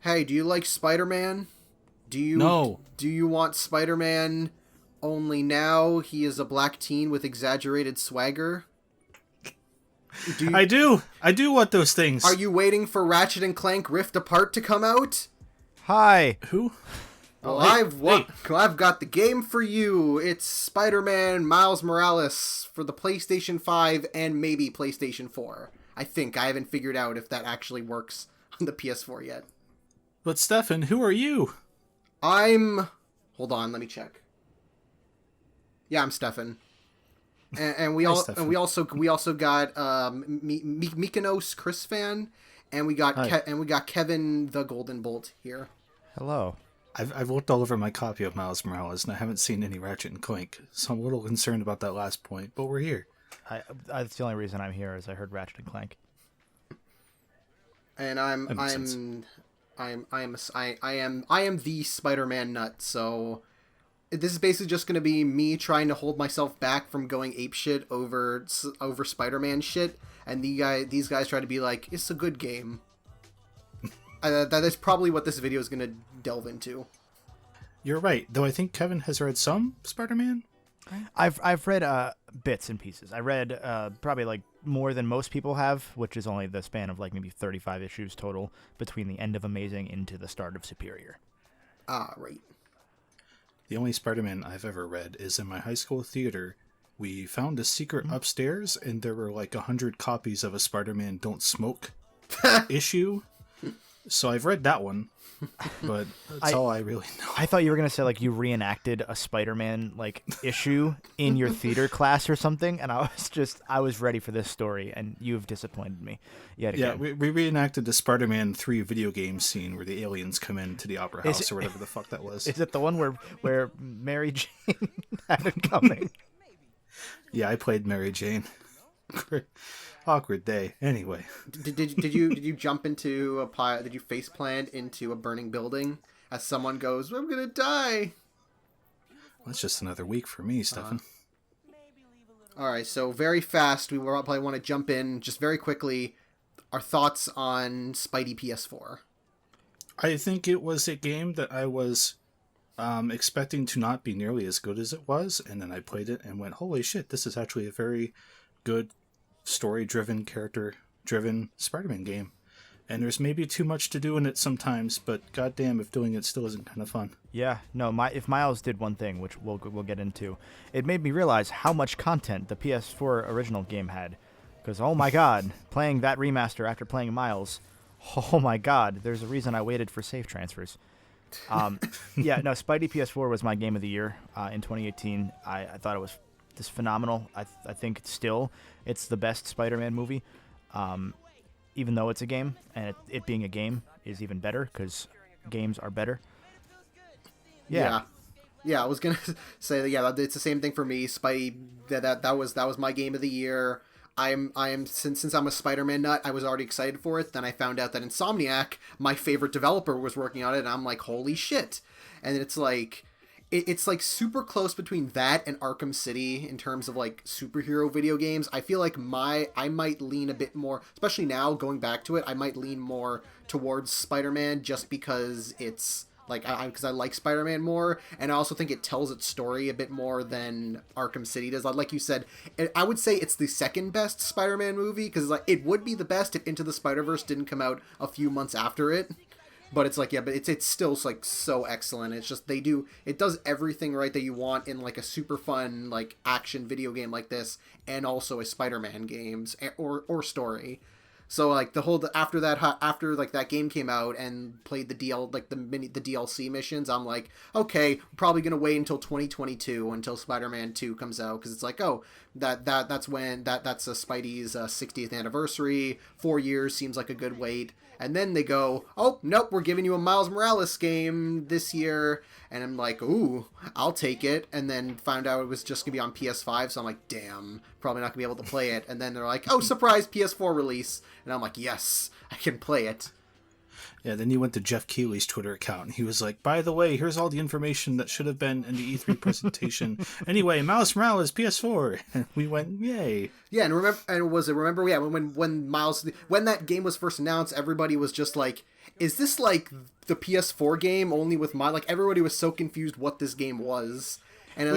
Hey, do you like Spider-Man? No, Do you want Spider-Man only now he is a black teen with exaggerated swagger? Do you, I do. I do want those are things. you waiting for Ratchet and Clank Rift Apart to come out? Hi. Who? Well, hey, I've got the game for you. It's Spider-Man Miles Morales for the PlayStation 5 and maybe PlayStation 4. I think I haven't figured out if that actually works on the PS4 yet. But Stefan, who are you? Hold on, let me check. Yeah, I'm Stefan. And we Hi, all Stefan. and we also got Mykonos Chris fan, and we got Hi. and we got Kevin the Golden Bolt here. Hello. I've looked all over my copy of Miles Morales, and I haven't seen any Ratchet and Clank, so I'm a little concerned about that last point. But we're here. That's the only reason I'm here is I heard Ratchet and Clank. And That makes sense. I am the Spider-Man nut. So this is basically just gonna be me trying to hold myself back from going apeshit over Spider-Man shit, and these guys try to be like, it's a good game. That is probably what this video is gonna delve into. You're right, though I think Kevin has read some Spider-Man. I've read bits and pieces. I read probably like more than most people have, which is only the span of like maybe 35 issues total between the end of Amazing into the start of Superior. Ah, right. The only Spider-Man I've ever read is in my high school theater. We found a secret upstairs, and there were like 100 copies of a Spider-Man Don't Smoke issue. So I've read that one, but that's all I really know. I thought you were gonna say like you reenacted a Spider-Man like issue in your theater class or something, and I was ready for this story, and you've disappointed me yet Yeah, again. we reenacted the Spider-Man 3 video game scene where the aliens come into the Opera House or whatever the fuck that was. Is it the one where Mary Jane had it coming? Yeah, I played Mary Jane. Awkward day. Anyway, Did you jump into a pile? Did you face plant into a burning building as someone goes, "I'm gonna die"? that's just another week for me, Stefan. All right, so very fast, we will probably want to jump in just very quickly. Our thoughts on Spidey PS4. I think it was a game that I was expecting to not be nearly as good as it was, and then I played it and went, holy shit, this is actually a very good story-driven, character-driven Spider-Man game. And there's maybe too much to do in it sometimes, but goddamn if doing it still isn't kind of fun. Yeah, no. If Miles did one thing, which we'll get into, it made me realize how much content the PS4 original game had. Because oh my god, playing that remaster after playing Miles, oh my god, there's a reason I waited for save transfers. Yeah, no. Spidey PS4 was my game of the year in 2018. I thought it was just phenomenal. I think still it's the best Spider-Man movie. Even though it's a game, and it being a game is even better because games are better. Yeah. I was gonna say that. Yeah, it's the same thing for me. Spidey. That was my game of the year. I am since I'm a Spider-Man nut, I was already excited for it. Then I found out that Insomniac, my favorite developer, was working on it, and I'm like, holy shit! And it's like. It's like super close between that and Arkham City in terms of like superhero video games. I feel like I might lean a bit more, especially now going back to it, I might lean more towards Spider-Man just because it's like because I like Spider-Man more, and I also think it tells its story a bit more than Arkham City does. Like you said, I would say it's the second best Spider-Man movie because like it would be the best if Into the Spider-Verse didn't come out a few months after it. But it's like, yeah, but it's still like so excellent. It's just it does everything right that you want in like a super fun like action video game like this, and also a Spider-Man games or story. So like after like that game came out and played the DLC missions, I'm like, okay, we're probably gonna wait until 2022 until Spider-Man 2 comes out because it's like, oh, that's when that's a Spidey's 60th anniversary. 4 years seems like a good wait. And then they go, oh, nope, we're giving you a Miles Morales game this year. And I'm like, ooh, I'll take it. And then found out it was just going to be on PS5. So I'm like, damn, probably not going to be able to play it. And then they're like, oh, surprise PS4 release. And I'm like, yes, I can play it. Yeah, then he went to Jeff Keighley's Twitter account and he was like, by the way, here's all the information that should have been in the E3 presentation. Anyway, Miles Morales PS4. And we went, yay. Yeah, and remember, yeah, when that game was first announced, everybody was just like, is this like the PS4 game only with like everybody was so confused what this game was. And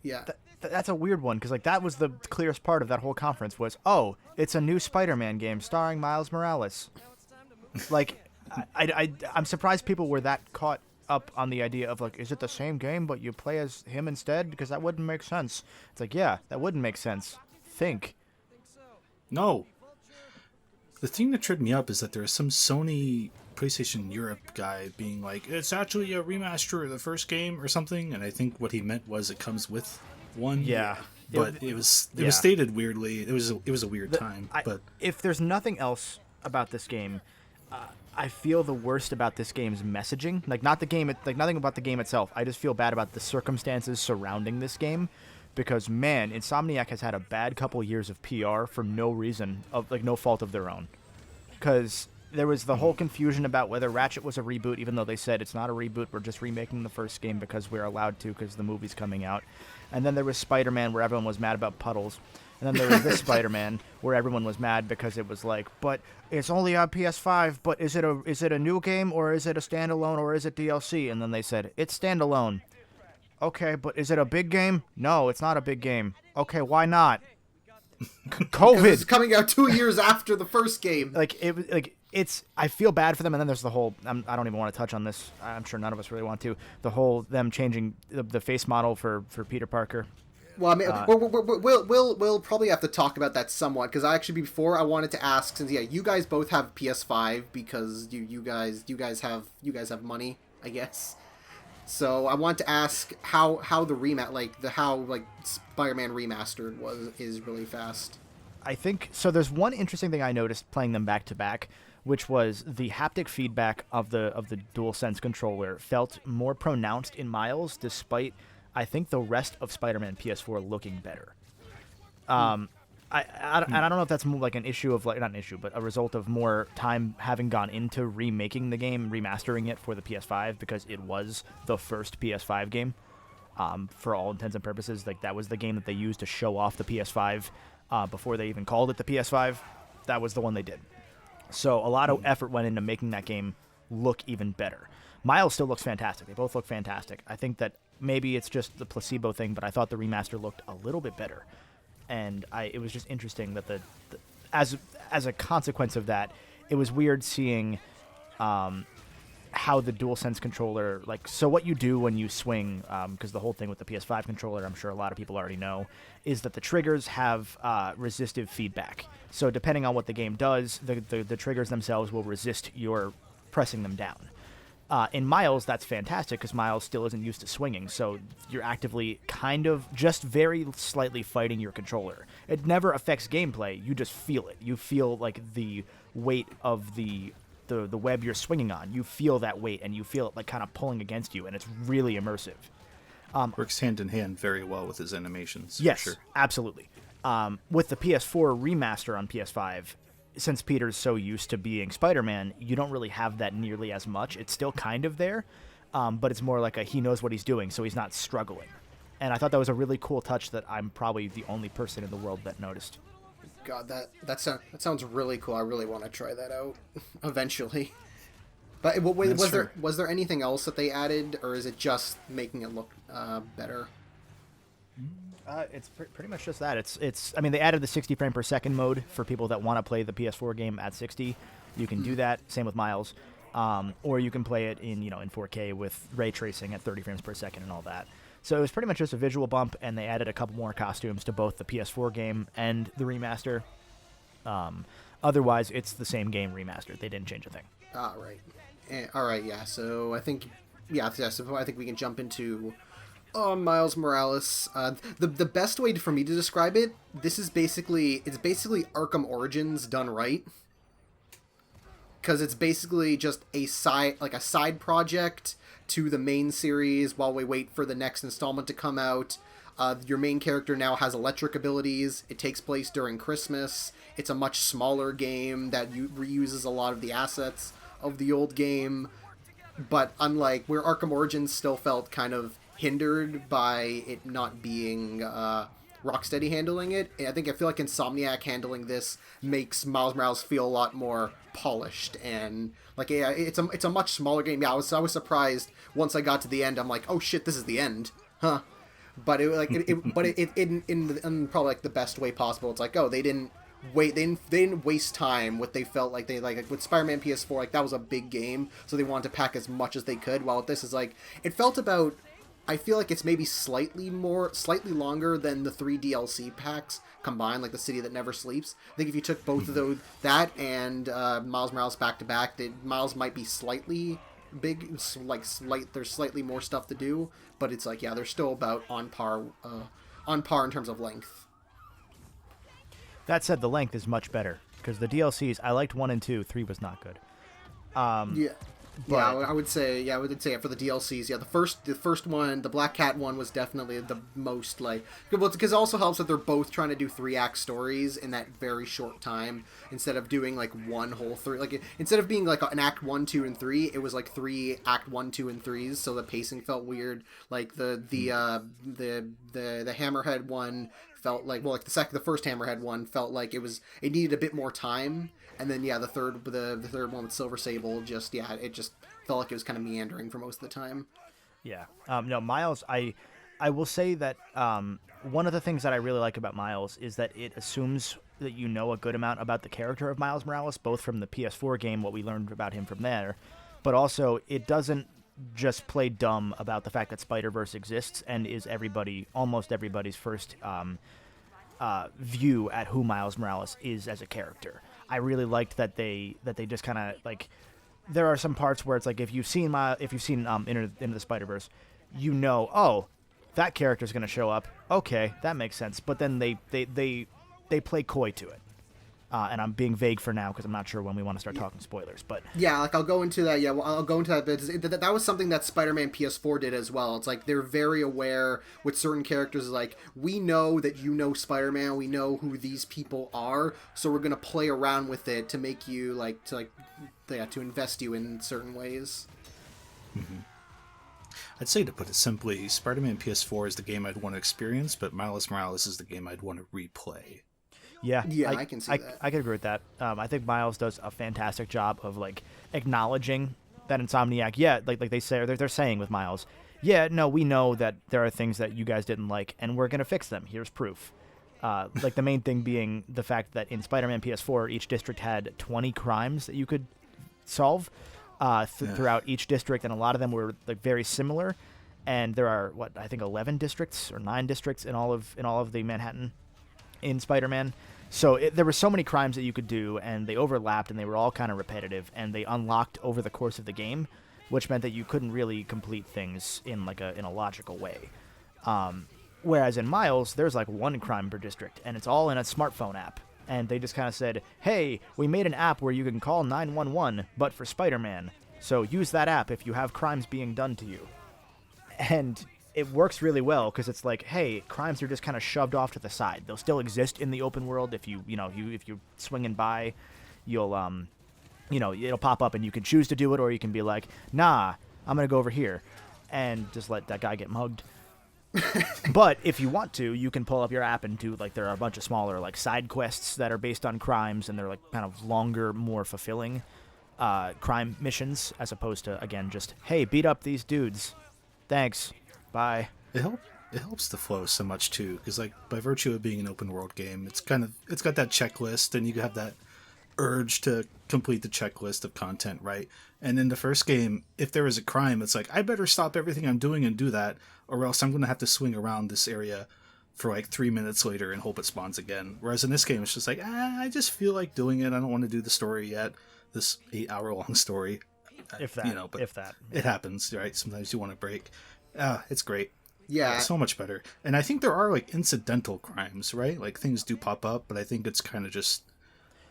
yeah. That's a weird one, because like that was the clearest part of that whole conference was, oh, it's a new Spider-Man game starring Miles Morales. Like, I'm surprised people were that caught up on the idea of like, is it the same game but you play as him instead? Because that wouldn't make sense. It's like, yeah, that wouldn't make sense. Think. No. The thing that tripped me up is that there was some Sony PlayStation Europe guy being like, it's actually a remaster of the first game or something, and I think what he meant was it comes with one. Yeah. But it was stated weirdly. It was a weird time. But if there's nothing else about this game, I feel the worst about this game's messaging. Like not the game, like nothing about the game itself. I just feel bad about the circumstances surrounding this game, because man, Insomniac has had a bad couple years of PR for no reason, of like no fault of their own. Because there was the whole confusion about whether Ratchet was a reboot, even though they said it's not a reboot, we're just remaking the first game because we're allowed to because the movie's coming out. And then there was Spider-Man, where everyone was mad about puddles. And then there was this Spider-Man, where everyone was mad because it was like, but it's only on PS5, but is it a new game, or is it a standalone, or is it DLC? And then they said, it's standalone. Okay, but is it a big game? No, it's not a big game. Okay, why not? COVID. It's coming out 2 years after the first game. I feel bad for them, and then there's the whole. I don't even want to touch on this. I'm sure none of us really want to. The whole them changing the face model for Peter Parker. Well, I mean, we'll probably have to talk about that somewhat, because before I wanted to ask, since you guys both have PS5 because you guys have money, I guess. So I want to ask how the Spider-Man Remastered is really fast. I think so. There's one interesting thing I noticed playing them back to back, which was the haptic feedback of the DualSense controller felt more pronounced in Miles, despite I think the rest of Spider-Man PS4 looking better. And I don't know if that's more like an issue of like not an issue, but a result of more time having gone into remaking the game, remastering it for the PS5, because it was the first PS5 game. For all intents and purposes, like that was the game that they used to show off the PS5 before they even called it the PS5. That was the one they did. So a lot of effort went into making that game look even better. Miles still looks fantastic. They both look fantastic. I think that maybe it's just the placebo thing, but I thought the remaster looked a little bit better. And it was just interesting that as a consequence of that, it was weird seeing how the DualSense controller, so what you do when you swing, because the whole thing with the PS5 controller, I'm sure a lot of people already know, is that the triggers have resistive feedback. So depending on what the game does, the triggers themselves will resist your pressing them down. In Miles, that's fantastic because Miles still isn't used to swinging, so you're actively kind of just very slightly fighting your controller. It never affects gameplay, you just feel it. You feel like the weight of the web you're swinging on. You feel that weight, and you feel it like kind of pulling against you, and it's really immersive. Works hand in hand very well with his animations. Yes, for sure. Absolutely. With the PS4 remaster on PS5, since Peter's so used to being Spider-Man, you don't really have that nearly as much. It's still kind of there, but it's more like he knows what he's doing, so he's not struggling. And I thought that was a really cool touch that I'm probably the only person in the world that noticed. God, that sounds really cool. I really want to try that out eventually. But was there anything else that they added, or is it just making it look better? It's pretty much just that. It's. I mean, they added the 60 frame per second mode for people that want to play the PS4 game at 60. You can do that. Same with Miles, or you can play it in 4K with ray tracing at 30 frames per second and all that. So it was pretty much just a visual bump, and they added a couple more costumes to both the PS4 game and the remaster. Otherwise, it's the same game remastered. They didn't change a thing. Right. All right. Yeah. So I think So I think we can jump into. Miles Morales. The best way for me to describe it, it's basically Arkham Origins done right. Because it's basically just a side project to the main series while we wait for the next installment to come out. Your main character now has electric abilities. It takes place during Christmas. It's a much smaller game that reuses a lot of the assets of the old game, but unlike where Arkham Origins still felt kind of hindered by it not being Rocksteady handling it, I feel like Insomniac handling this makes Miles Morales feel a lot more polished, and like it's a much smaller game. Yeah, I was surprised once I got to the end. I'm like, oh shit, this is the end, huh? But it in probably like the best way possible. It's like, oh, they didn't waste time. What they felt like they like with Spider-Man PS4, like that was a big game, so they wanted to pack as much as they could. While this is like, it felt about. I feel like it's maybe slightly longer than the 3 DLC packs combined, like the City That Never Sleeps. I think if you took both of those, that and Miles Morales back to back, Miles might be slightly big, like there's slightly more stuff to do, but it's like, yeah, they're still about on par in terms of length. That said, the length is much better because the DLCs, I liked 1 and 2, 3 was not good. Yeah. But, yeah, I would say for the DLCs, yeah, the first one, the Black Cat one was definitely the most like, well, because it also helps that they're both trying to do 3-act stories in that very short time instead of doing like one whole three, like instead of being like an act 1, 2, and 3, it was like 3 act 1, 2, and 3s, so the pacing felt weird. Like the Hammerhead one felt like, well, like the first Hammerhead one felt like it needed a bit more time. And then, yeah, the third one with Silver Sable, it just felt like it was kind of meandering for most of the time. Yeah. No, Miles, I will say that one of the things that I really like about Miles is that it assumes that you know a good amount about the character of Miles Morales, both from the PS4 game, what we learned about him from there, but also it doesn't just play dumb about the fact that Spider-Verse exists and is almost everybody's first view at who Miles Morales is as a character. I really liked that they just kind of like, there are some parts where it's like if you've seen Into the Spider-Verse, you know, oh, that character's going to show up. Okay, that makes sense. But then they play coy to it. And I'm being vague for now because I'm not sure when we want to start talking spoilers. But yeah, like I'll go into that. Yeah, well, I'll go into that. But that was something that Spider-Man PS4 did as well. It's like they're very aware with certain characters. Like, we know that you know Spider-Man. We know who these people are, so we're gonna play around with it to make you to invest you in certain ways. Mm-hmm. I'd say, to put it simply, Spider-Man PS4 is the game I'd want to experience, but Miles Morales is the game I'd want to replay. Yeah, I can see that. I can agree with that. I think Miles does a fantastic job of like acknowledging that Insomniac. Yeah, like they say, they're saying with Miles. Yeah, no, we know that there are things that you guys didn't like, and we're gonna fix them. Here's proof. Like the main thing being the fact that in Spider-Man PS4, each district had 20 crimes that you could solve throughout each district, and a lot of them were like very similar. And there are 11 districts or 9 districts in all of the Manhattan in Spider-Man. So there were so many crimes that you could do, and they overlapped, and they were all kind of repetitive, and they unlocked over the course of the game, which meant that you couldn't really complete things in a logical way. Whereas in Miles, there's like 1 crime per district, and it's all in a smartphone app. And they just kind of said, hey, we made an app where you can call 911, but for Spider-Man. So use that app if you have crimes being done to you. And it works really well because it's like, hey, crimes are just kind of shoved off to the side. They'll still exist in the open world. If if you're swinging by, you'll it'll pop up and you can choose to do it, or you can be like, nah, I'm gonna go over here and just let that guy get mugged. But if you want to, you can pull up your app and do there are a bunch of smaller side quests that are based on crimes, and they're kind of longer, more fulfilling crime missions, as opposed to, again, just, hey, beat up these dudes. Thanks. Bye. It helps the flow so much too, because by virtue of being an open world game, it's got that checklist, and you have that urge to complete the checklist of content, right? And in the first game, if there is a crime, it's like, I better stop everything I'm doing and do that, or else I'm going to have to swing around this area for 3 minutes later and hope it spawns again. Whereas in this game, it's just like, I just feel like doing it. I don't want to do the story yet. This 8-hour-long story. If that. But it happens, right? Sometimes you want to break. It's great. Yeah. So much better. And I think there are incidental crimes, right? Things do pop up, but I think it's kind of just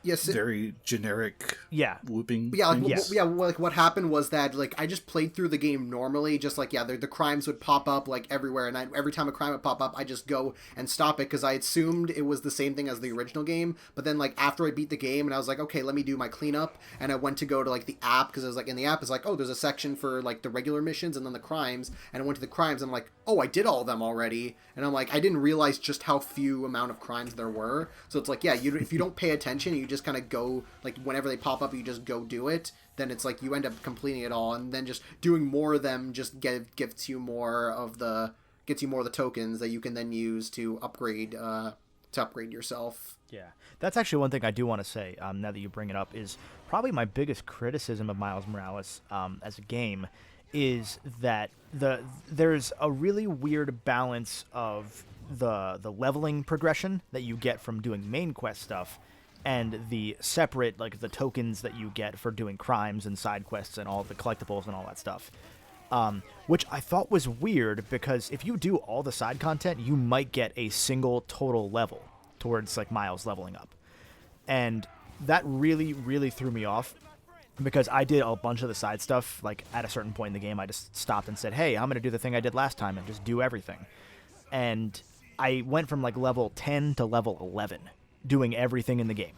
Yes. very generic Yeah. looping. Yeah, like, things. Yes. like what happened was that like I just played through the game normally, just like the crimes would pop up like everywhere, and every time a crime would pop up, I just go and stop it because I assumed it was the same thing as the original game. But then like after I beat the game, and I was like, okay, let me do my cleanup, and I went to go to like the app because I was like in the app is like, oh, there's a section for like the regular missions and then the crimes, and I went to the crimes, and I'm like, oh, I did all of them already, and I'm like, I didn't realize just how few amount of crimes there were. So it's like, yeah, if you don't pay attention, you just kind of go like whenever they pop up, you just go do it, then it's like you end up completing it all, and then just doing more of them just gets you more of the tokens that you can then use to upgrade yourself. Yeah, that's actually one thing I do want to say. Now that you bring it up, is probably my biggest criticism of Miles Morales as a game, is that there's a really weird balance of the leveling progression that you get from doing main quest stuff, and the separate, like, the tokens that you get for doing crimes and side quests and all the collectibles and all that stuff. Which I thought was weird, because if you do all the side content, you might get a single total level towards, like, Miles leveling up. And that really, really threw me off, because I did a bunch of the side stuff, like, at a certain point in the game, I just stopped and said, hey, I'm going to do the thing I did last time and just do everything. And I went from, like, level 10 to level 11. Doing everything in the game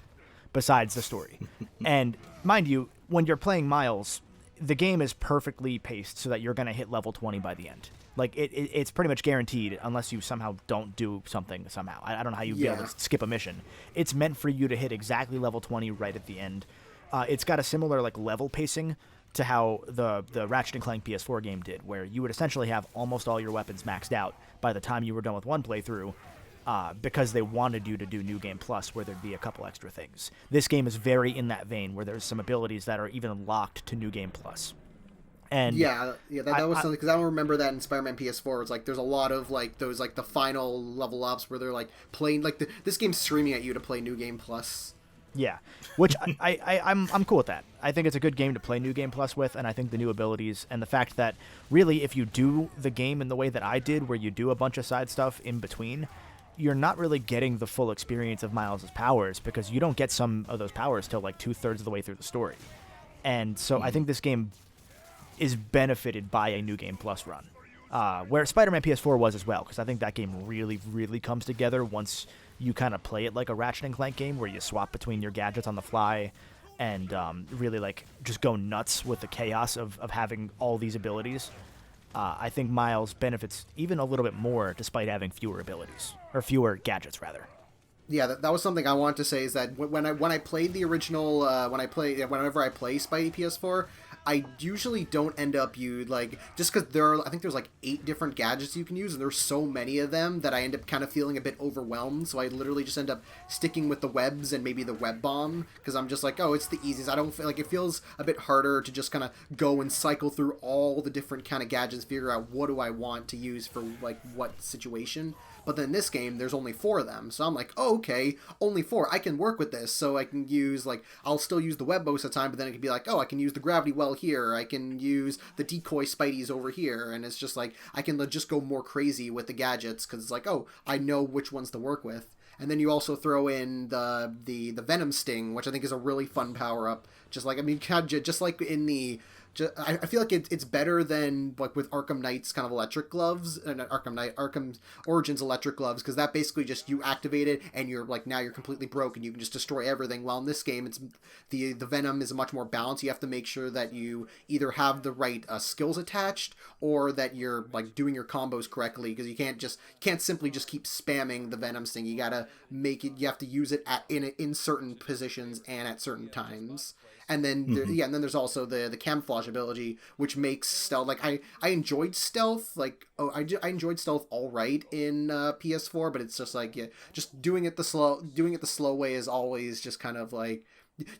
besides the story. And mind you, when you're playing Miles, the game is perfectly paced so that you're going to hit level 20 by the end. Like, it's pretty much guaranteed unless you somehow don't do something somehow. I don't know how you'd be able to skip a mission. It's meant for you to hit exactly level 20 right at the end. It's got a similar, like, level pacing to how the Ratchet & Clank PS4 game did, where you would essentially have almost all your weapons maxed out by the time you were done with one playthrough, because they wanted you to do New Game Plus, where there'd be a couple extra things. This game is very in that vein, where there's some abilities that are even locked to New Game Plus. And that was something, because I don't remember that in Spider-Man PS4. It's like there's a lot of like those like the final level ups where they're like playing like this game's screaming at you to play New Game Plus. Yeah, which I'm cool with that. I think it's a good game to play New Game Plus with, and I think the new abilities and the fact that really if you do the game in the way that I did, where you do a bunch of side stuff in between, you're not really getting the full experience of Miles' powers, because you don't get some of those powers till like 2/3 of the way through the story. And so I think this game is benefited by a New Game Plus run, where Spider-Man PS4 was as well, because I think that game really, really comes together once you kind of play it like a Ratchet & Clank game, where you swap between your gadgets on the fly and really like just go nuts with the chaos of having all these abilities. I think Miles benefits even a little bit more despite having fewer abilities, or fewer gadgets rather. Yeah, that was something I wanted to say, is that when I played the original, whenever I play Spidey PS4, I usually don't end up just because I think there's like 8 different gadgets you can use, and there's so many of them that I end up kind of feeling a bit overwhelmed. So I literally just end up sticking with the webs and maybe the web bomb, because I'm just like, oh, it's the easiest. I don't feel like it feels a bit harder to just kind of go and cycle through all the different kind of gadgets, figure out what do I want to use for like what situation. But then in this game, there's only 4 of them. So I'm like, oh, okay, only 4. I can work with this. So I can use, like, I'll still use the web most of the time, but then it can be like, oh, I can use the gravity well here. I can use the decoy Spideys over here. And it's just like, I can just go more crazy with the gadgets, because it's like, oh, I know which ones to work with. And then you also throw in the Venom Sting, which I think is a really fun power-up. Just like, I mean, just like in the... I feel like it's better than like with Arkham Knight's kind of electric gloves, and Arkham Origins electric gloves, because that basically just you activate it and you're like, now you're completely broken. You can just destroy everything. While in this game, it's the Venom is much more balanced. You have to make sure that you either have the right skills attached, or that you're like doing your combos correctly, because you can't simply just keep spamming the Venom Sting. You gotta make it. You have to use it in certain positions and at certain times. And then, and then there's also the camouflage ability, which makes stealth. Like I enjoyed stealth. Like I enjoyed stealth all right in PS4, but it's just like just doing it the slow way is always just kind of like,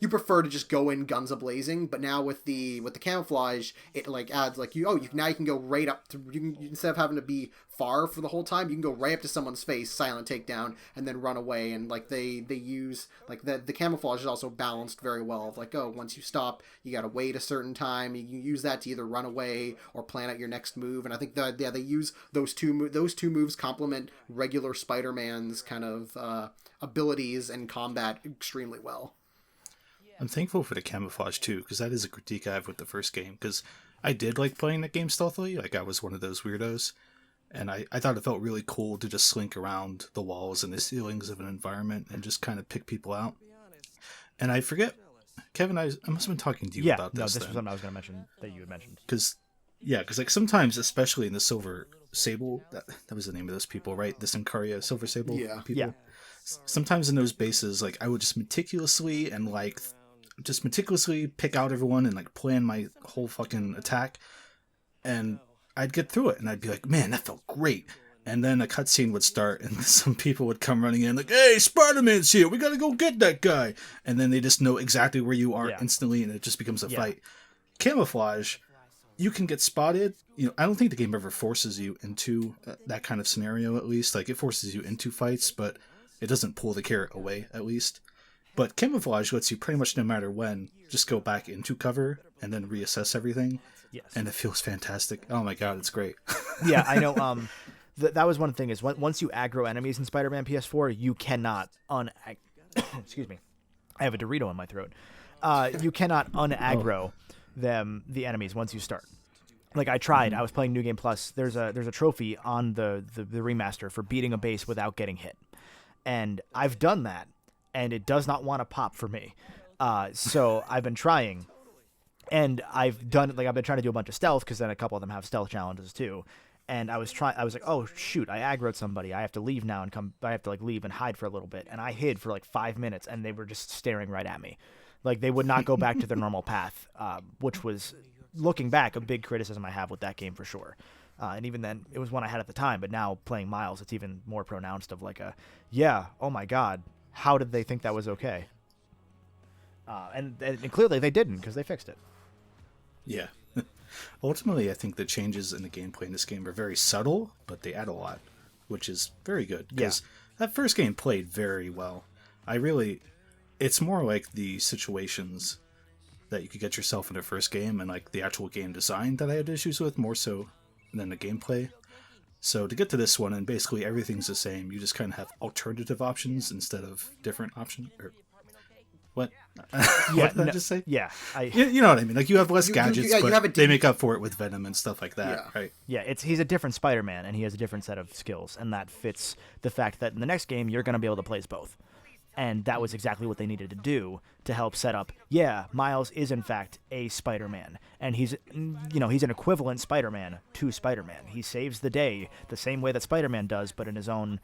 you prefer to just go in guns a-blazing. But now with the camouflage, it like adds like now you can go right up to, instead of having to be far for the whole time, you can go right up to someone's face, silent takedown, and then run away. And like they use like the camouflage is also balanced very well. Of like, oh, once you stop, you gotta wait a certain time. You can use that to either run away or plan out your next move. And I think that they use those two moves complement regular Spider-Man's kind of abilities and combat extremely well. I'm thankful for the camouflage too, because that is a critique I have with the first game. Because I did like playing that game stealthily, like I was one of those weirdos, and I thought it felt really cool to just slink around the walls and the ceilings of an environment and just kind of pick people out. And I forget, Kevin, I must have been talking to you about this. No, this was something I was going to mention that you had mentioned. Because like sometimes, especially in the Silver Sable, that was the name of those people, right? The Sincaria Silver Sable people. Yeah. Sometimes in those bases, like I would just meticulously pick out everyone and like plan my whole fucking attack, and I'd get through it and I'd be like, man, that felt great. And then a cutscene would start and some people would come running in like, hey, Spider-Man's here, we gotta go get that guy. And then they just know exactly where you are instantly, and it just becomes a fight. Camouflage, you can get spotted. I don't think the game ever forces you into that kind of scenario, at least. Like, it forces you into fights, but it doesn't pull the carrot away, at least. But camouflage lets you pretty much no matter when just go back into cover and then reassess everything. Yes. And it feels fantastic. Oh my god, it's great. Yeah, I know. That was one thing, is once you aggro enemies in Spider-Man PS4, you cannot excuse me. I have a Dorito in my throat. You cannot unaggro the enemies once you start. Like, I tried. I was playing New Game Plus. There's a trophy on the remaster for beating a base without getting hit. And I've done that, and it does not want to pop for me. So I've been trying, and I've been trying to do a bunch of stealth, because then a couple of them have stealth challenges too. And I was like, oh shoot, I aggroed somebody. I have to leave now I have to leave and hide for a little bit. And I hid for 5 minutes, and they were just staring right at me. Like, they would not go back to their normal path, which was, looking back, a big criticism I have with that game for sure. And even then, it was one I had at the time, but now playing Miles, it's even more pronounced of oh my god, how did they think that was okay? And clearly they didn't, because they fixed it. Yeah. Ultimately, I think the changes in the gameplay in this game are very subtle, but they add a lot, which is very good. Because that first game played very well. It's more like the situations that you could get yourself in the first game and the actual game design that I had issues with, more so than the gameplay. So to get to this one, and basically everything's the same, you just kind of have alternative options instead of different options. What? What did I just say? Yeah. You know what I mean? You have less gadgets, but they make up for it with Venom and stuff like that, right? Yeah, he's a different Spider-Man, and he has a different set of skills, and that fits the fact that in the next game, you're going to be able to play as both. And that was exactly what they needed to do to help set up, Miles is in fact a Spider-Man. And he's an equivalent Spider-Man to Spider-Man. He saves the day the same way that Spider-Man does, but in his own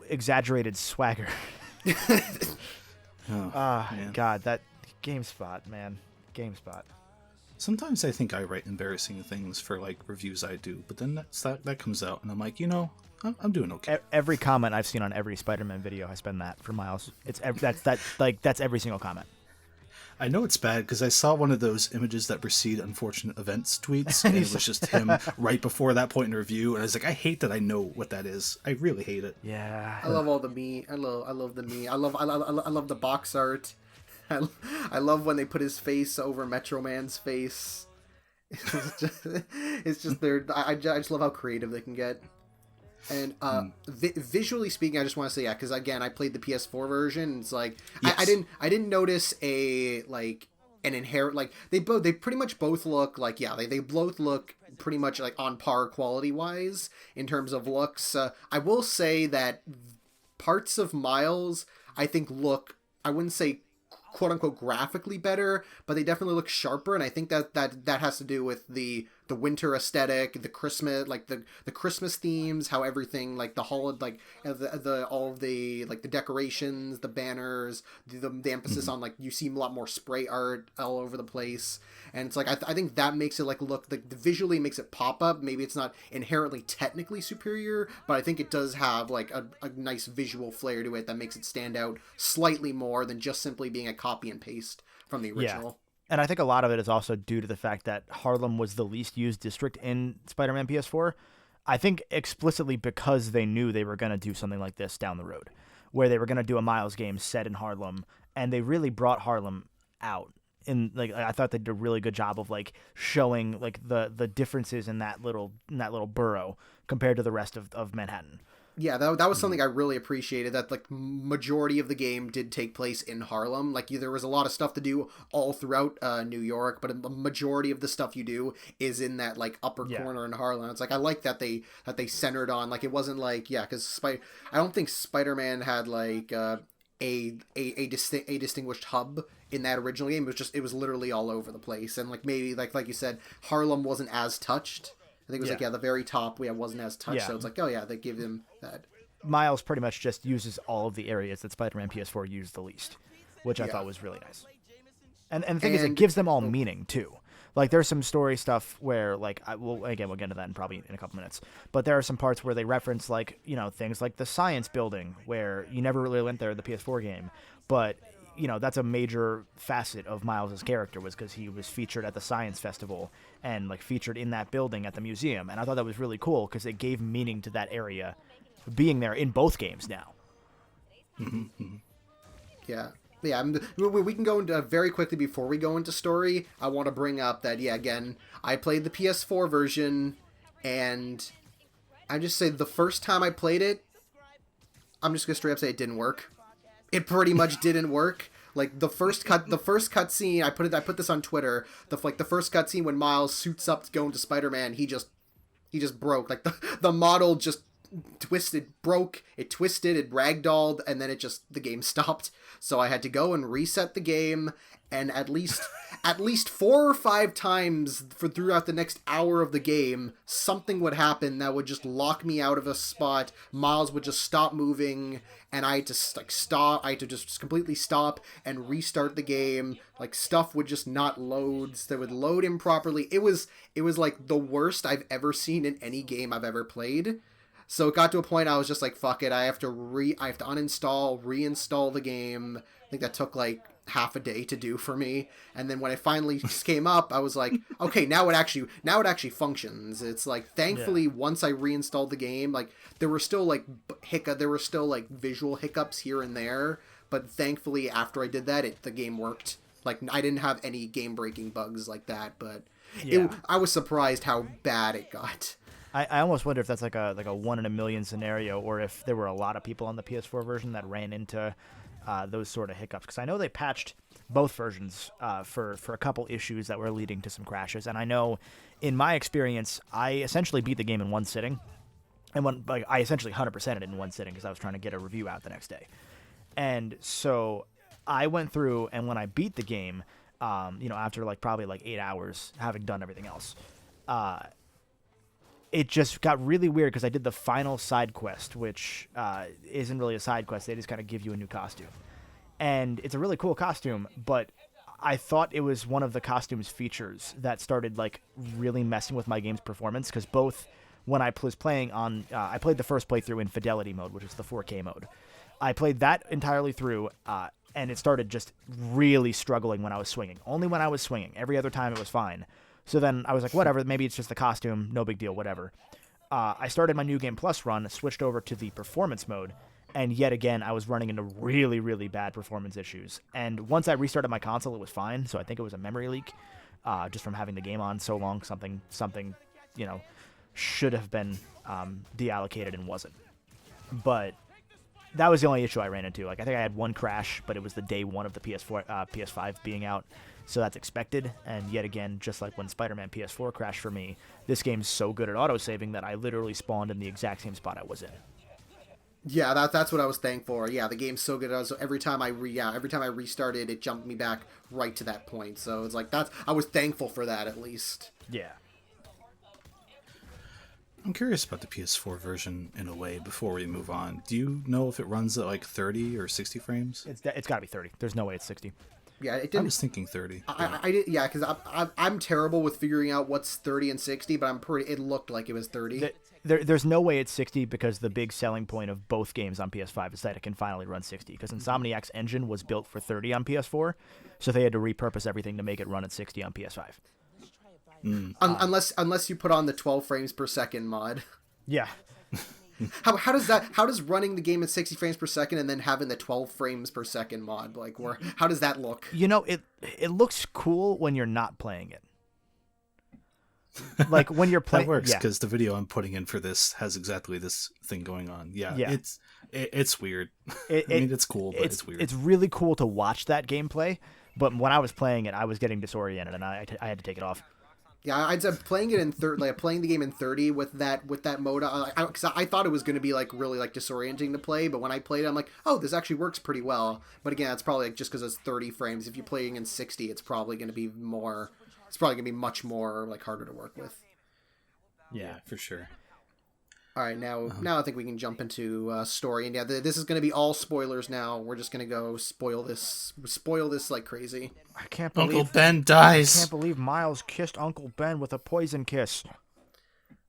exaggerated swagger. God, that GameSpot, man. GameSpot. Sometimes I think I write embarrassing things for reviews I do, but then that comes out and I'm like, I'm doing okay. Every comment I've seen on every Spider-Man video has been that for Miles. That's every single comment. I know it's bad because I saw one of those images that precede unfortunate events tweets, and it was just him right before that point in the review, and I was like, I hate that I know what that is. I really hate it. Yeah. I love all the me. I love the me. I love the box art. I love when they put his face over Metro Man's face. It's just I just love how creative they can get. And visually speaking, I just want to say, because again, I played the PS4 version. And it's I didn't notice an inherent they pretty much both look they both look pretty much on par quality wise in terms of looks. I will say that parts of Miles I think look, I wouldn't say quote unquote graphically better, but they definitely look sharper, and I think that has to do with the winter aesthetic, the Christmas the Christmas themes, how everything the holiday all of the the decorations, the banners, the emphasis on you see a lot more spray art all over the place, and it's I think that makes it look visually makes it pop up. Maybe it's not inherently technically superior, but I think it does have a nice visual flair to it that makes it stand out slightly more than just simply being a copy and paste from the original. Yeah. And I think a lot of it is also due to the fact that Harlem was the least used district in Spider-Man PS4. I think explicitly because they knew they were going to do something like this down the road, where they were going to do a Miles game set in Harlem, and they really brought Harlem out. I thought they did a really good job of showing the differences in that little borough compared to the rest of Manhattan. Yeah, that was something I really appreciated, that like majority of the game did take place in Harlem. Like there was a lot of stuff to do all throughout New York, but a majority of the stuff you do is in that like upper corner in Harlem. It's like I like that they centered on, like, it wasn't like, yeah, because I don't think Spider-Man had like a distinguished hub in that original game. It was literally all over the place, and like maybe like you said, Harlem wasn't as touched. I think it was like, the very top wasn't as touched, so it's like, oh yeah, they give him that. Miles pretty much just uses all of the areas that Spider-Man PS4 used the least, which I thought was really nice. And the thing is, it gives them all meaning too. Like there's some story stuff where like we'll get into that probably in a couple minutes, but there are some parts where they reference like, you know, things like the science building, where you never really went there in the PS4 game, but you know, that's a major facet of Miles' character, was because he was featured at the science festival and like featured in that building at the museum. And I thought that was really cool because it gave meaning to that area being there in both games now. Yeah. Yeah, we can go into very quickly before we go into story. I want to bring up that, yeah, again, I played the PS4 version, and I just say the first time I played it, I'm just gonna straight up say it didn't work. It pretty much didn't work. Like the first cutscene, I put this on Twitter. The first cutscene when Miles suits up to go into Spider-Man, he just broke. Like the model just broke, it twisted, it ragdolled, and then the game stopped. So I had to go and reset the game, and at least 4 or 5 times throughout the next hour of the game, something would happen that would just lock me out of a spot. Miles would just stop moving, and I had to stop. I had to just completely stop and restart the game. Like stuff would just not load. They would load improperly. It was like the worst I've ever seen in any game I've ever played. So it got to a point I was just like, fuck it, I have to uninstall, reinstall the game. I think that took like half a day to do for me. And then when it finally just came up, I was like, okay, now it actually functions. It's like, thankfully, once I reinstalled the game, like there were still like visual hiccups here and there, but thankfully after I did that, the game worked. Like I didn't have any game-breaking bugs like that, but I was surprised how bad it got. I almost wonder if that's like a 1 in a million scenario, or if there were a lot of people on the PS4 version that ran into those sort of hiccups. Because I know they patched both versions for a couple issues that were leading to some crashes. And I know, in my experience, I essentially beat the game in one sitting. And I essentially 100%ed it in one sitting because I was trying to get a review out the next day. And so I went through, and when I beat the game, after probably 8 hours, having done everything else, it just got really weird because I did the final side quest, which isn't really a side quest. They just kind of give you a new costume. And it's a really cool costume, but I thought it was one of the costume's features that started really messing with my game's performance, because both when I was playing on... I played the first playthrough in Fidelity mode, which is the 4K mode. I played that entirely through, and it started just really struggling when I was swinging. Only when I was swinging. Every other time it was fine. So then I was like, whatever, maybe it's just the costume, no big deal, whatever. I started my New Game Plus run, switched over to the performance mode, and yet again, I was running into really, really bad performance issues. And once I restarted my console, it was fine, so I think it was a memory leak, just from having the game on so long. Something should have been deallocated and wasn't. But that was the only issue I ran into. I think I had one crash, but it was the day one of the PS5 being out. So that's expected, and yet again, just like when Spider-Man PS4 crashed for me, this game's so good at autosaving that I literally spawned in the exact same spot I was in. Yeah, that's what I was thankful for. Yeah, the game's so good. Every time I restarted, it jumped me back right to that point. So it's I was thankful for that at least. Yeah. I'm curious about the PS4 version in a way before we move on. Do you know if it runs at 30 or 60 frames? It's got to be 30. There's no way it's 60. Yeah, it didn't. I was thinking 30. I did, yeah, because I'm terrible with figuring out what's 30 and 60, but it looked like it was 30. There's no way it's 60, because the big selling point of both games on PS5 is that it can finally run 60, because Insomniac's engine was built for 30 on PS4, so they had to repurpose everything to make it run at 60 on PS5. Unless you put on the 12 frames per second mod. Yeah. How does running the game at 60 frames per second and then having the 12 frames per second mod, how does that look? It looks cool when you're not playing it. Like when you're playing, that works yeah. because the video I'm putting in for this has exactly this thing going on. Yeah. It's weird. I mean, it's cool, but it's weird. It's really cool to watch that gameplay, but when I was playing it, I was getting disoriented, and I had to take it off. Yeah, I'd say playing it in playing the game in 30 with that mode, because I thought it was going to be like really like disorienting to play, but when I played it, I'm like, oh, this actually works pretty well. But again, it's probably like just because it's 30 frames. If you're playing in 60, it's probably going to be more. It's probably going to be much more like harder to work with. Yeah, for sure. All right, now I think we can jump into story, and yeah, this is going to be all spoilers. Now we're just going to go spoil this like crazy. I can't believe Uncle Ben dies. I can't believe Miles kissed Uncle Ben with a poison kiss.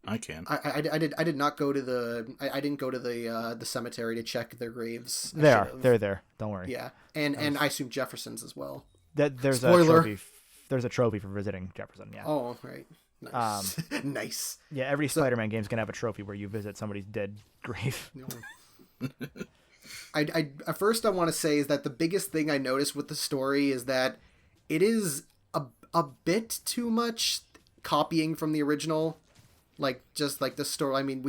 I can. I did not go to the I didn't go to the cemetery to check their graves. They're there. Don't worry. Yeah, and I assume Jefferson's as well. There's Spoiler. a trophy. There's a trophy for visiting Jefferson. Yeah. Oh, right. Nice. Nice. Yeah, every Spider-Man game's gonna have a trophy where you visit somebody's dead grave. I first I want to say is that the biggest thing I noticed with the story is that it is a bit too much copying from the original. Like just like the story. I mean,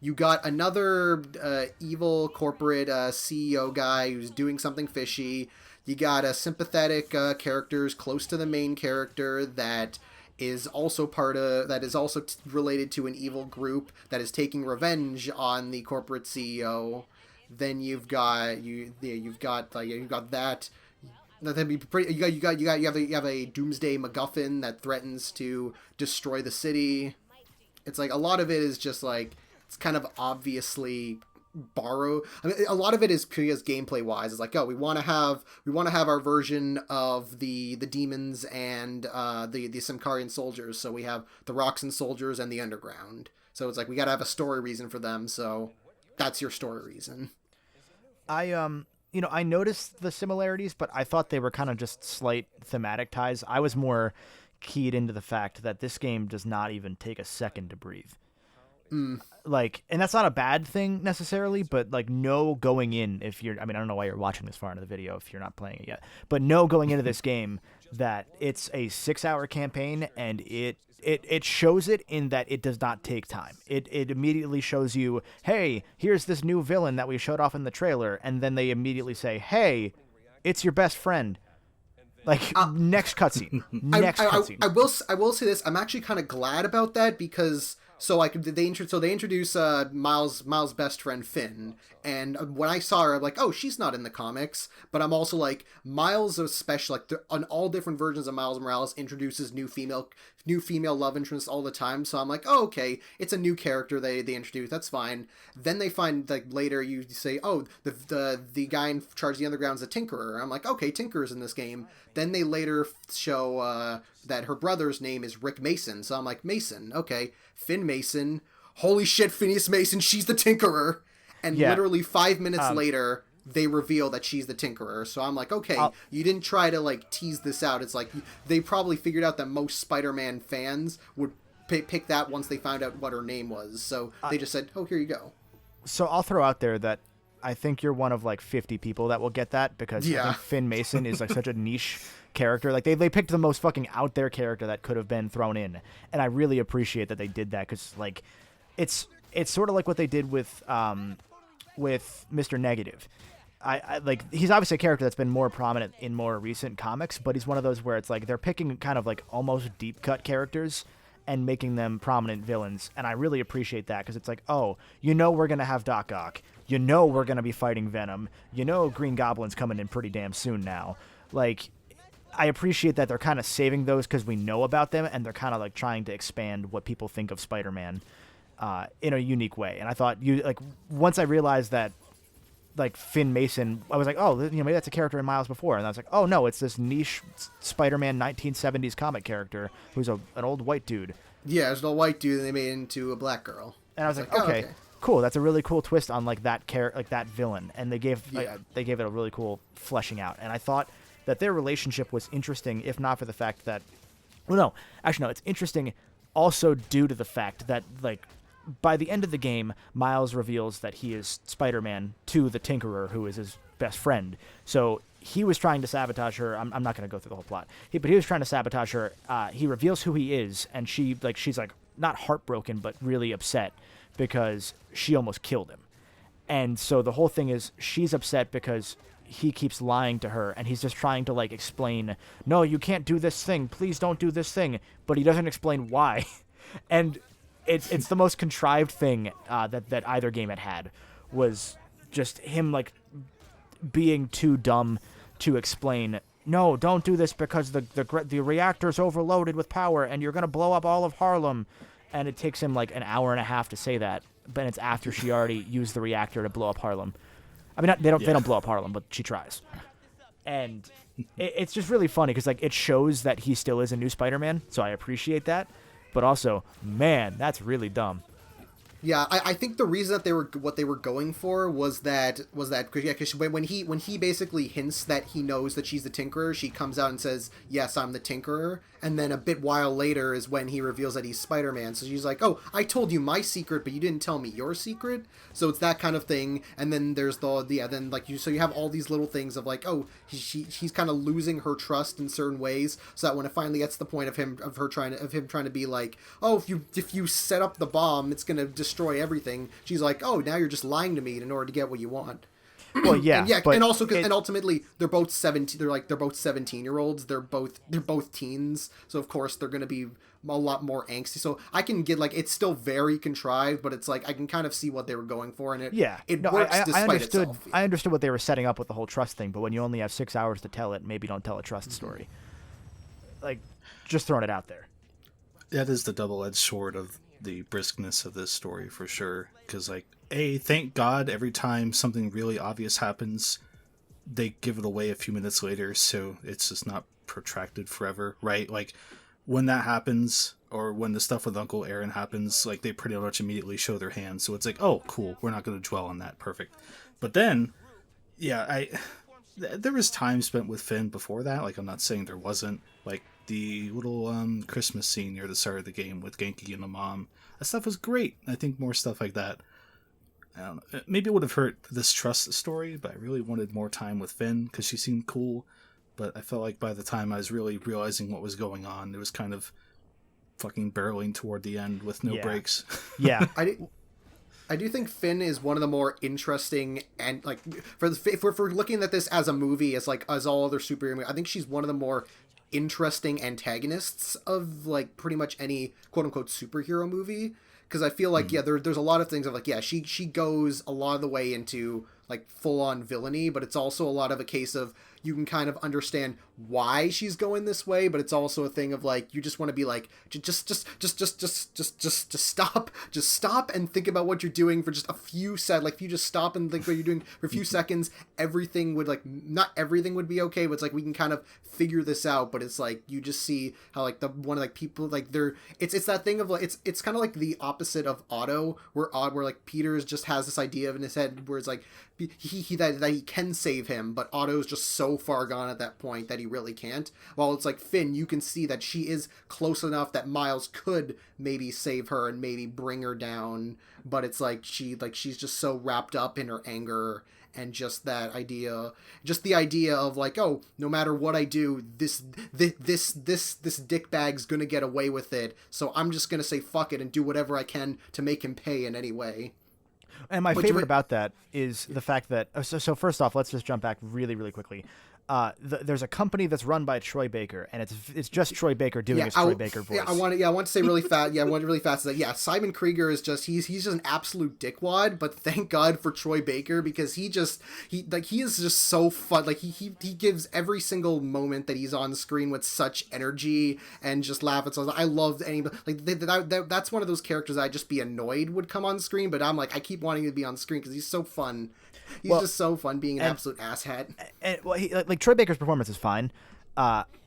you got another evil corporate CEO guy who's doing something fishy. You got a sympathetic characters close to the main character that is also related to an evil group that is taking revenge on the corporate CEO. Then you've got that. That'd be pretty. You have a doomsday MacGuffin that threatens to destroy the city. It's like a lot of it is just like it's kind of obviously borrow. I mean, a lot of it is because gameplay wise, it's like, oh, we want to have our version of the demons and the Symkarian soldiers. So we have the Roxxon soldiers and the Underground. So it's like we got to have a story reason for them. So that's your story reason. I noticed the similarities, but I thought they were kind of just slight thematic ties. I was more keyed into the fact that this game does not even take a second to breathe. Like, and that's not a bad thing necessarily, but like, no going in if you're, I mean, I don't know why you're watching this far into the video if you're not playing it yet, but no going into this game that it's a 6-hour campaign and it shows it in that it does not take time. It immediately shows you, hey, here's this new villain that we showed off in the trailer, and then they immediately say, hey, it's your best friend. Like, next cutscene. Cutscene. I will say this. I'm actually kind of glad about that because they introduce Miles' best friend Finn, and when I saw her, I'm like, oh, she's not in the comics. But I'm also like, Miles is special. Like on all different versions of Miles Morales introduces new female love interests all the time. So I'm like, oh, okay, it's a new character they introduce. That's fine. Then they find like later you say, oh, the guy in charge of the Underground is a Tinkerer. I'm like, okay, Tinkerer's in this game. Then they later show that her brother's name is Rick Mason. So I'm like, Mason, okay. Finn Mason. Holy shit, Phineas Mason, she's the Tinkerer. And literally 5 minutes later, they reveal that she's the Tinkerer. So I'm like, okay, you didn't try to like tease this out. It's like they probably figured out that most Spider-Man fans would pick that once they found out what her name was. So they just said, oh, here you go. So I'll throw out there that I think you're one of like 50 people that will get that because I think Finn Mason is like such a niche character. Like they picked the most fucking out there character that could have been thrown in, and I really appreciate that they did that because like it's sort of like what they did with Mr. Negative. I like he's obviously a character that's been more prominent in more recent comics, but he's one of those where it's like they're picking kind of like almost deep cut characters and making them prominent villains, and I really appreciate that because it's like, oh, we're gonna have Doc Ock, we're gonna be fighting Venom, Green Goblin's coming in pretty damn soon now. Like, I appreciate that they're kind of saving those because we know about them, and they're kind of like trying to expand what people think of Spider-Man in a unique way. And I thought once I realized that like Finn Mason, I was like, oh, maybe that's a character in Miles before, and I was like, oh no, it's this niche Spider-Man 1970s comic character who's an old white dude. Yeah, it's an old white dude, and they made it into a black girl. And I was like, okay, cool, that's a really cool twist on like that like that villain, and they gave it a really cool fleshing out. And I thought that their relationship was interesting, if not for the fact that, it's interesting also due to the fact that like by the end of the game, Miles reveals that he is Spider-Man to the Tinkerer, who is his best friend. So he was trying to sabotage her. I'm not going to go through the whole plot. But he was trying to sabotage her. He reveals who he is, and she's like not heartbroken, but really upset because she almost killed him. And so the whole thing is she's upset because he keeps lying to her, and he's just trying to like explain, no, you can't do this thing. Please don't do this thing. But he doesn't explain why. And it's the most contrived thing that either game had was just him like being too dumb to explain, no, don't do this because the reactor's overloaded with power and you're going to blow up all of Harlem. And it takes him like an hour and a half to say that, but it's after she already used the reactor to blow up Harlem. I mean, they don't blow up Harlem, but she tries. And it's just really funny because like it shows that he still is a new Spider-Man, so I appreciate that. But also, man, that's really dumb. Yeah, I think the reason that what they were going for was that because when he basically hints that he knows that she's the Tinkerer, she comes out and says, "Yes, I'm the Tinkerer," and then a bit while later is when he reveals that he's Spider-Man. So she's like, "Oh, I told you my secret, but you didn't tell me your secret." So it's that kind of thing. And then there's then like you have all these little things of like, oh, he's kind of losing her trust in certain ways, so that when it finally gets to the point of him trying to be like, oh, if you set up the bomb, it's gonna destroy everything. She's like, oh, now you're just lying to me in order to get what you want. Well, yeah, and also and ultimately they're both 17. They're both 17-year-olds. They're both teens. So of course they're gonna be a lot more angsty. So I can get like it's still very contrived, but it's like I can kind of see what they were going for, and it works despite itself. I understood what they were setting up with the whole trust thing, but when you only have 6 hours to tell it, maybe don't tell a trust story. Like, just throwing it out there. That is the double-edged sword of the briskness of this story for sure, because like thank God every time something really obvious happens they give it away a few minutes later, so it's just not protracted forever, right? Like when that happens, or when the stuff with Uncle Aaron happens, like they pretty much immediately show their hands, so it's like, oh cool, we're not going to dwell on that, perfect. But then there was time spent with Finn before that. Like I'm not saying there wasn't, like the little Christmas scene near the start of the game with Genki and the mom. That stuff was great. I think more stuff like that. I don't know. Maybe it would have hurt this trust story, but I really wanted more time with Finn because she seemed cool. But I felt like by the time I was really realizing what was going on, it was kind of fucking barreling toward the end with no breaks. Yeah. I do think Finn is one of the more interesting, and like if we're looking at this as a movie, as all other superhero movies, I think she's one of the more interesting antagonists of like pretty much any quote unquote superhero movie, because I feel like there's a lot of things of like she goes a lot of the way into like full on villainy, but it's also a lot of a case of you can kind of understand why she's going this way, but it's also a thing of like you just want to be like just stop and think about what you're doing for just a few seconds. Like if you just stop and think what you're doing for a few seconds, everything would like not everything would be okay, but it's like we can kind of figure this out. But it's like you just see how like the one of like people like they're it's that thing of like it's kind of like the opposite of Otto, where like Peter's just has this idea in his head where it's like that he can save him, but Otto's just so far gone at that point that he really can't. While it's like Finn, you can see that she is close enough that Miles could maybe save her and maybe bring her down, but it's like she's just so wrapped up in her anger and just the idea of like, oh, no matter what I do, this dickbag's gonna get away with it, so I'm just gonna say fuck it and do whatever I can to make him pay in any way. And my favorite about that is the fact that so first off, let's just jump back really, really quickly. There's a company that's run by Troy Baker, and it's just Troy Baker doing his Troy Baker voice. I want to say really fast. Yeah, I want really fast that Simon Krieger is just he's just an absolute dickwad. But thank God for Troy Baker, because he is just so fun. Like he gives every single moment that he's on screen with such energy and just laugh at something. I loved any like that's one of those characters I'd just be annoyed would come on screen, but I'm like I keep wanting to be on screen because he's so fun. He's just so fun being an absolute asshat. And like Troy Baker's performance is fine.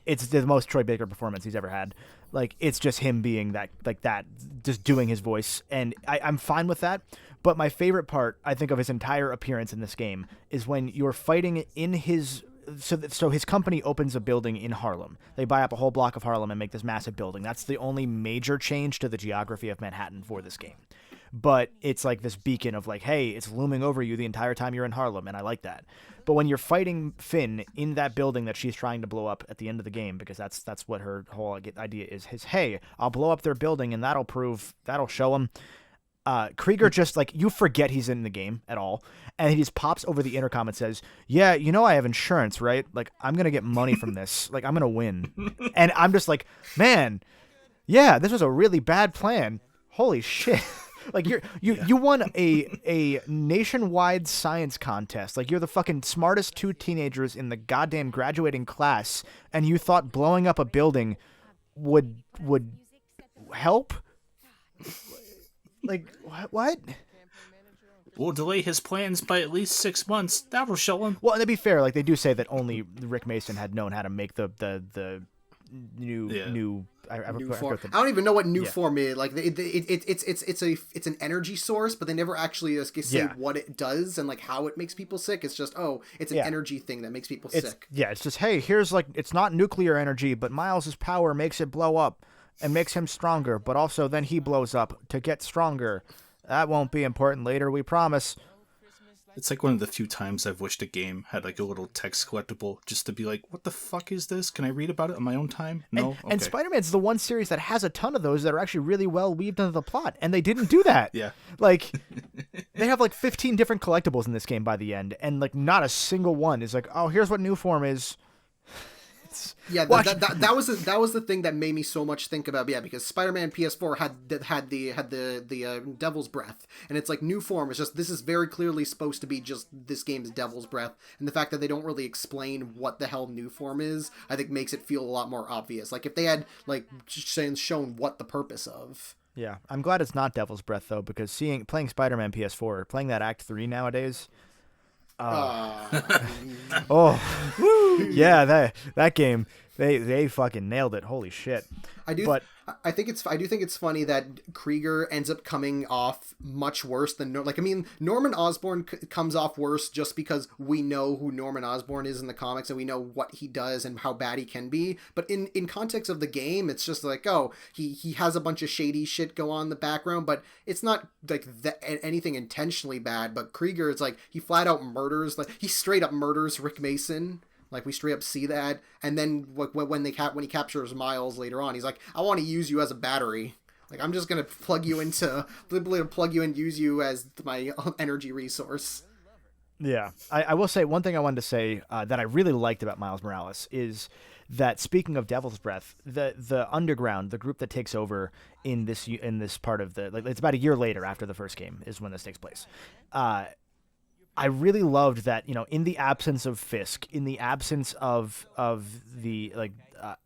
It's the most Troy Baker performance he's ever had. Like it's just him being that, just doing his voice, and I'm fine with that. But my favorite part, I think, of his entire appearance in this game is when you're fighting in his. So his company opens a building in Harlem. They buy up a whole block of Harlem and make this massive building. That's the only major change to the geography of Manhattan for this game. but it's like this beacon of like, hey, it's looming over you the entire time you're in Harlem, and I like that. But when you're fighting Finn in that building that she's trying to blow up at the end of the game, because that's what her whole idea is, hey, I'll blow up their building and that'll show them. Krieger just like, you forget he's in the game at all, and he just pops over the intercom and says, yeah, you know I have insurance, right? Like, I'm gonna get money from this. Like, I'm gonna win. And I'm just like, man, yeah, this was a really bad plan. Holy shit. Like, you won a nationwide science contest. Like, you're the fucking smartest two teenagers in the goddamn graduating class, and you thought blowing up a building would help? Like, what? We'll delay his plans by at least 6 months. That'll show him. Well, and to be fair, like, they do say that only Rick Mason had known how to make the new new form. I don't even know what new form is. Like, it's an energy source, but they never actually say what it does and like how it makes people sick. It's just it's an energy thing that makes people sick. Yeah, it's just, hey, here's like, it's not nuclear energy, but Miles' power makes it blow up and makes him stronger, but also then he blows up to get stronger. That won't be important later, we promise. It's like one of the few times I've wished a game had like a little text collectible just to be like, what the fuck is this? Can I read about it on my own time? No? And Spider-Man's the one series that has a ton of those that are actually really well weaved into the plot, and they didn't do that. Yeah. Like, they have like 15 different collectibles in this game by the end, and like not a single one is like, oh, here's what new form is. Yeah, that was the thing that made me so much think about because Spider-Man PS4 had the Devil's Breath, and it's like new form is just, this is very clearly supposed to be just this game's Devil's Breath, and the fact that they don't really explain what the hell new form is, I think makes it feel a lot more obvious. Like if they had like shown what the purpose of. Yeah, I'm glad it's not Devil's Breath though, because playing Spider-Man PS4, playing that Act 3 nowadays. Yeah, that game, they fucking nailed it. Holy shit. I do think it's funny that Krieger ends up coming off much worse than Norman Osborn comes off worse just because we know who Norman Osborn is in the comics and we know what he does and how bad he can be. But in context of the game, it's just like, he has a bunch of shady shit go on in the background, but it's not like anything intentionally bad. But Krieger, it's like he flat out murders, like he straight up murders Rick Mason. Like, we straight up see that, and then when he captures Miles later on, he's like, I want to use you as a battery. Like, I'm just gonna plug you in, use you as my energy resource. Yeah, I will say one thing I wanted to say that I really liked about Miles Morales is that, speaking of Devil's Breath, the Underground, the group that takes over in this part of it's about a year later after the first game is when this takes place. I really loved that, in the absence of Fisk, in the absence of the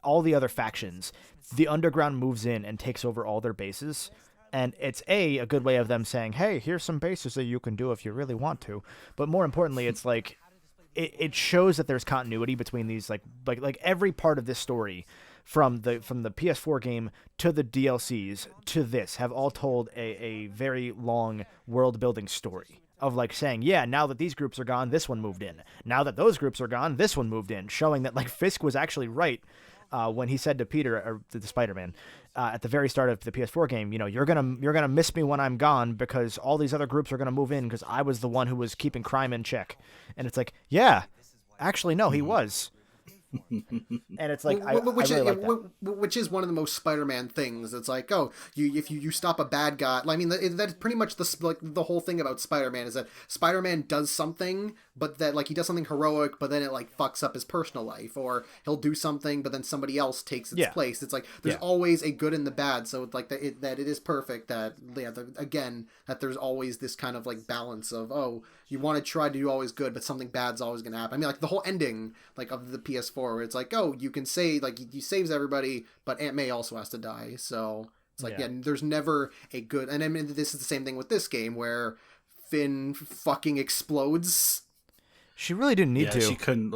all the other factions, the Underground moves in and takes over all their bases, and it's a good way of them saying, hey, here's some bases that you can do if you really want to. But more importantly, it's like it shows that there's continuity between these like every part of this story, from the PS4 game to the DLCs to this, have all told a very long world building story. Of like saying, yeah, now that these groups are gone, this one moved in. Now that those groups are gone, this one moved in. Showing that like Fisk was actually right when he said to Peter, or to the Spider-Man, at the very start of the PS4 game, you're gonna miss me when I'm gone because all these other groups are gonna move in because I was the one who was keeping crime in check. And it's like, yeah, actually no, he was. And it's like, which is one of the most Spider-Man things. It's like, if you stop a bad guy, I mean, that's pretty much the whole thing about Spider-Man is that Spider-Man does something, but that like he does something heroic, but then it like fucks up his personal life, or he'll do something, but then somebody else takes its place. It's like there's always a good and the bad. So like that it is perfect that that there's always this kind of like balance of you want to try to do always good, but something bad's always going to happen. I mean, like the whole ending like of the PS4, where it's like, you can say like he saves everybody, but Aunt May also has to die. So it's like, there's never a good. And I mean, this is the same thing with this game where Finn fucking explodes. She really didn't need to. She couldn't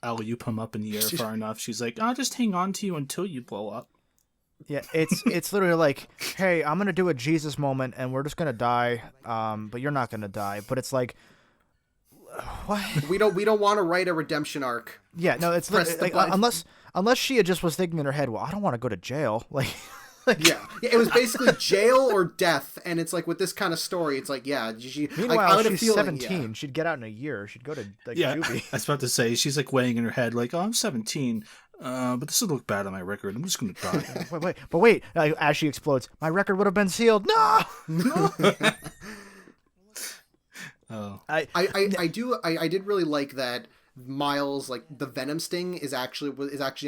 alley-oop him up in the air far enough. She's like, I'll just hang on to you until you blow up. Yeah, it's literally like, hey, I'm gonna do a Jesus moment, and we're just gonna die, but you're not gonna die. But it's like, what? We don't want to write a redemption arc. Yeah, no, it's like, unless she just was thinking in her head, well, I don't want to go to jail. Like, Yeah, it was basically jail or death, and it's like with this kind of story, it's like Meanwhile, I had a she's feeling, 17. She'd get out in a year. She'd go to like Yeah, juvie. I was about to say, she's like weighing in her head, like, oh, I'm 17, but this would look bad on my record. I'm just going to die. Wait. As she explodes, my record would have been sealed. No! Oh. I did really like that Miles, like the Venom sting is actually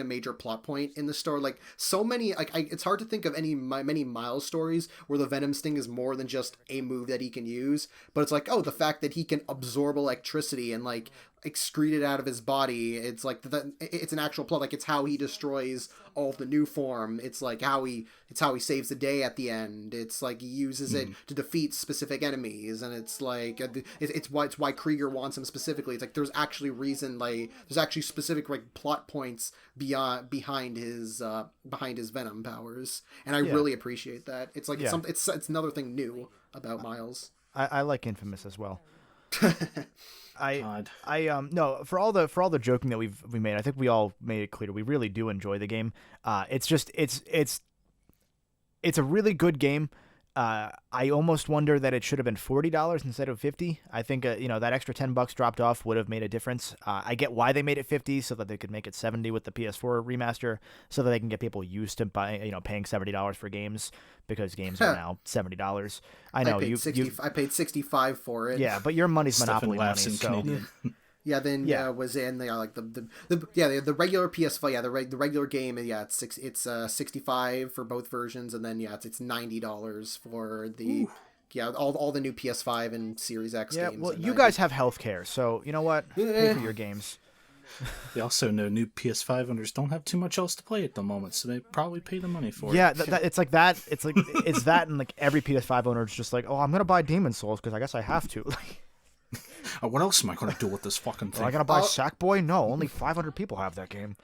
a major plot point in the story. Like so many, it's hard to think of many Miles stories where the Venom sting is more than just a move that he can use, but it's like, oh, the fact that he can absorb electricity and like excrete it out of his body, it's like it's an actual plot. Like it's how he destroys all of the new form. It's like how he saves the day at the end. It's like he uses it to defeat specific enemies, and it's like it's why Krieger wants him specifically. It's like there's actually specific like plot points behind his Venom powers, and I really appreciate that. It's like it's another thing new about Miles. I like Infamous as well. No, for all the joking that we made, I think we all made it clear we really do enjoy the game. It's just it's a really good game. I almost wonder that it should have been $40 instead of $50. I think that extra $10 dropped off would have made a difference. I get why they made it $50 so that they could make it $70 with the PS4 remaster, so that they can get people used to paying $70 for games, because games are now $70. I know I paid $65 for it. Yeah, but your money's Monopoly money. So. Yeah, then was in the regular PS5. The regular game. It's $65 for both versions, and then it's $90 for the all the new PS5 and Series X games. Well, you guys have healthcare, so you know what? Pay for your games. They also know new PS5 owners don't have too much else to play at the moment, so they probably pay the money for it. Yeah, it's like that. It's like it's that, and like every PS5 owner is just like, oh, I'm gonna buy Demon's Souls because I guess I have to. What else am I going to do with this fucking thing? Am I going to buy Sackboy? No, only 500 people have that game.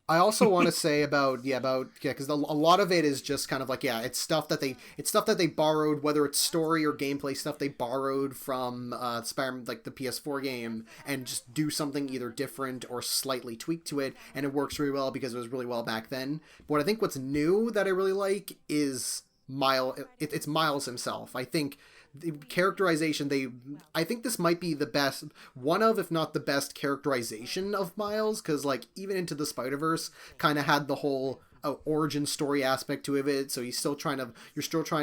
I also want to say because a lot of it is just kind of like it's stuff that they borrowed, whether it's story or gameplay stuff they borrowed from Spider-Man, like the PS4 game, and just do something either different or slightly tweaked to it, and it works really well because it was really well back then. But I think what's new that I really like is Miles. It's Miles himself. I think the characterization, I think this might be the best, one of, if not the best characterization of Miles, because like even Into the Spider-Verse kind of had the whole origin story aspect to it, so you're still trying to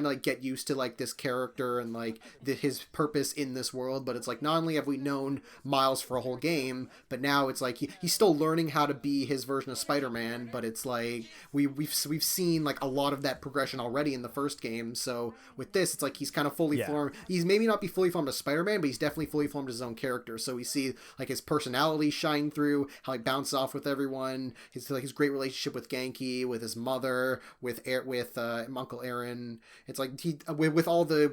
like get used to like this character and like his purpose in this world. But it's like not only have we known Miles for a whole game, but now it's like he's still learning how to be his version of Spider-Man. But it's like we've seen like a lot of that progression already in the first game. So with this, it's like he's kind of fully formed. He's maybe not be fully formed as Spider-Man, but he's definitely fully formed as his own character. So we see like his personality shine through, how he bounces off with everyone, his great relationship with Genki, with his mother, with Uncle Aaron. It's like he with all the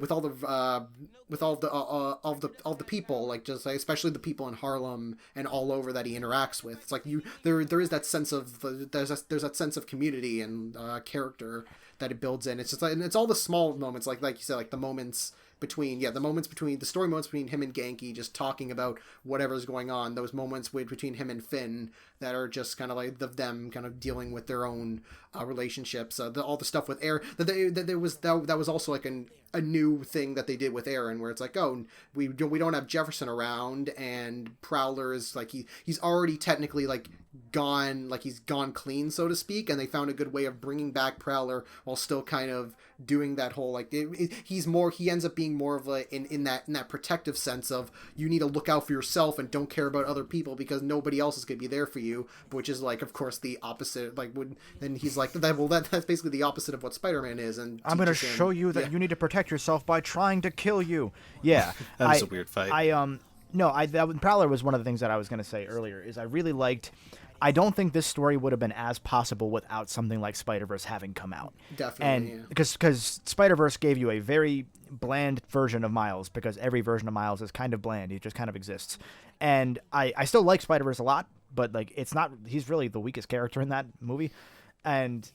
people, like just like, especially the people in Harlem and all over that he interacts with. It's like there is that sense of there's that sense of community and character that it builds in. It's just like, and it's all the small moments, like you said, like the moments between the story moments between him and Genki, just talking about whatever's going on, those moments between him and Finn that are just kind of like them kind of dealing with their own relationships, all the stuff with Aaron that was also like a new thing that they did with Aaron, where it's like, oh, we don't have Jefferson around, and Prowler is like he's already technically like gone, like he's gone clean, so to speak, and they found a good way of bringing back Prowler while still kind of doing that whole like he ends up being more of a in that protective sense of you need to look out for yourself and don't care about other people because nobody else is going to be there for you, which is like of course the opposite. Like then he's like that's basically the opposite of what Spider-Man is, and I'm going to show you that you need to protect yourself by trying to kill you. Yeah, that was a weird fight. Prowler was one of the things that I was going to say earlier. Is I really liked. I don't think this story would have been as possible without something like Spider-Verse having come out. Definitely, and because Spider-Verse gave you a very bland version of Miles, because every version of Miles is kind of bland. He just kind of exists. And I still like Spider-Verse a lot, but like it's not. He's really the weakest character in that movie, and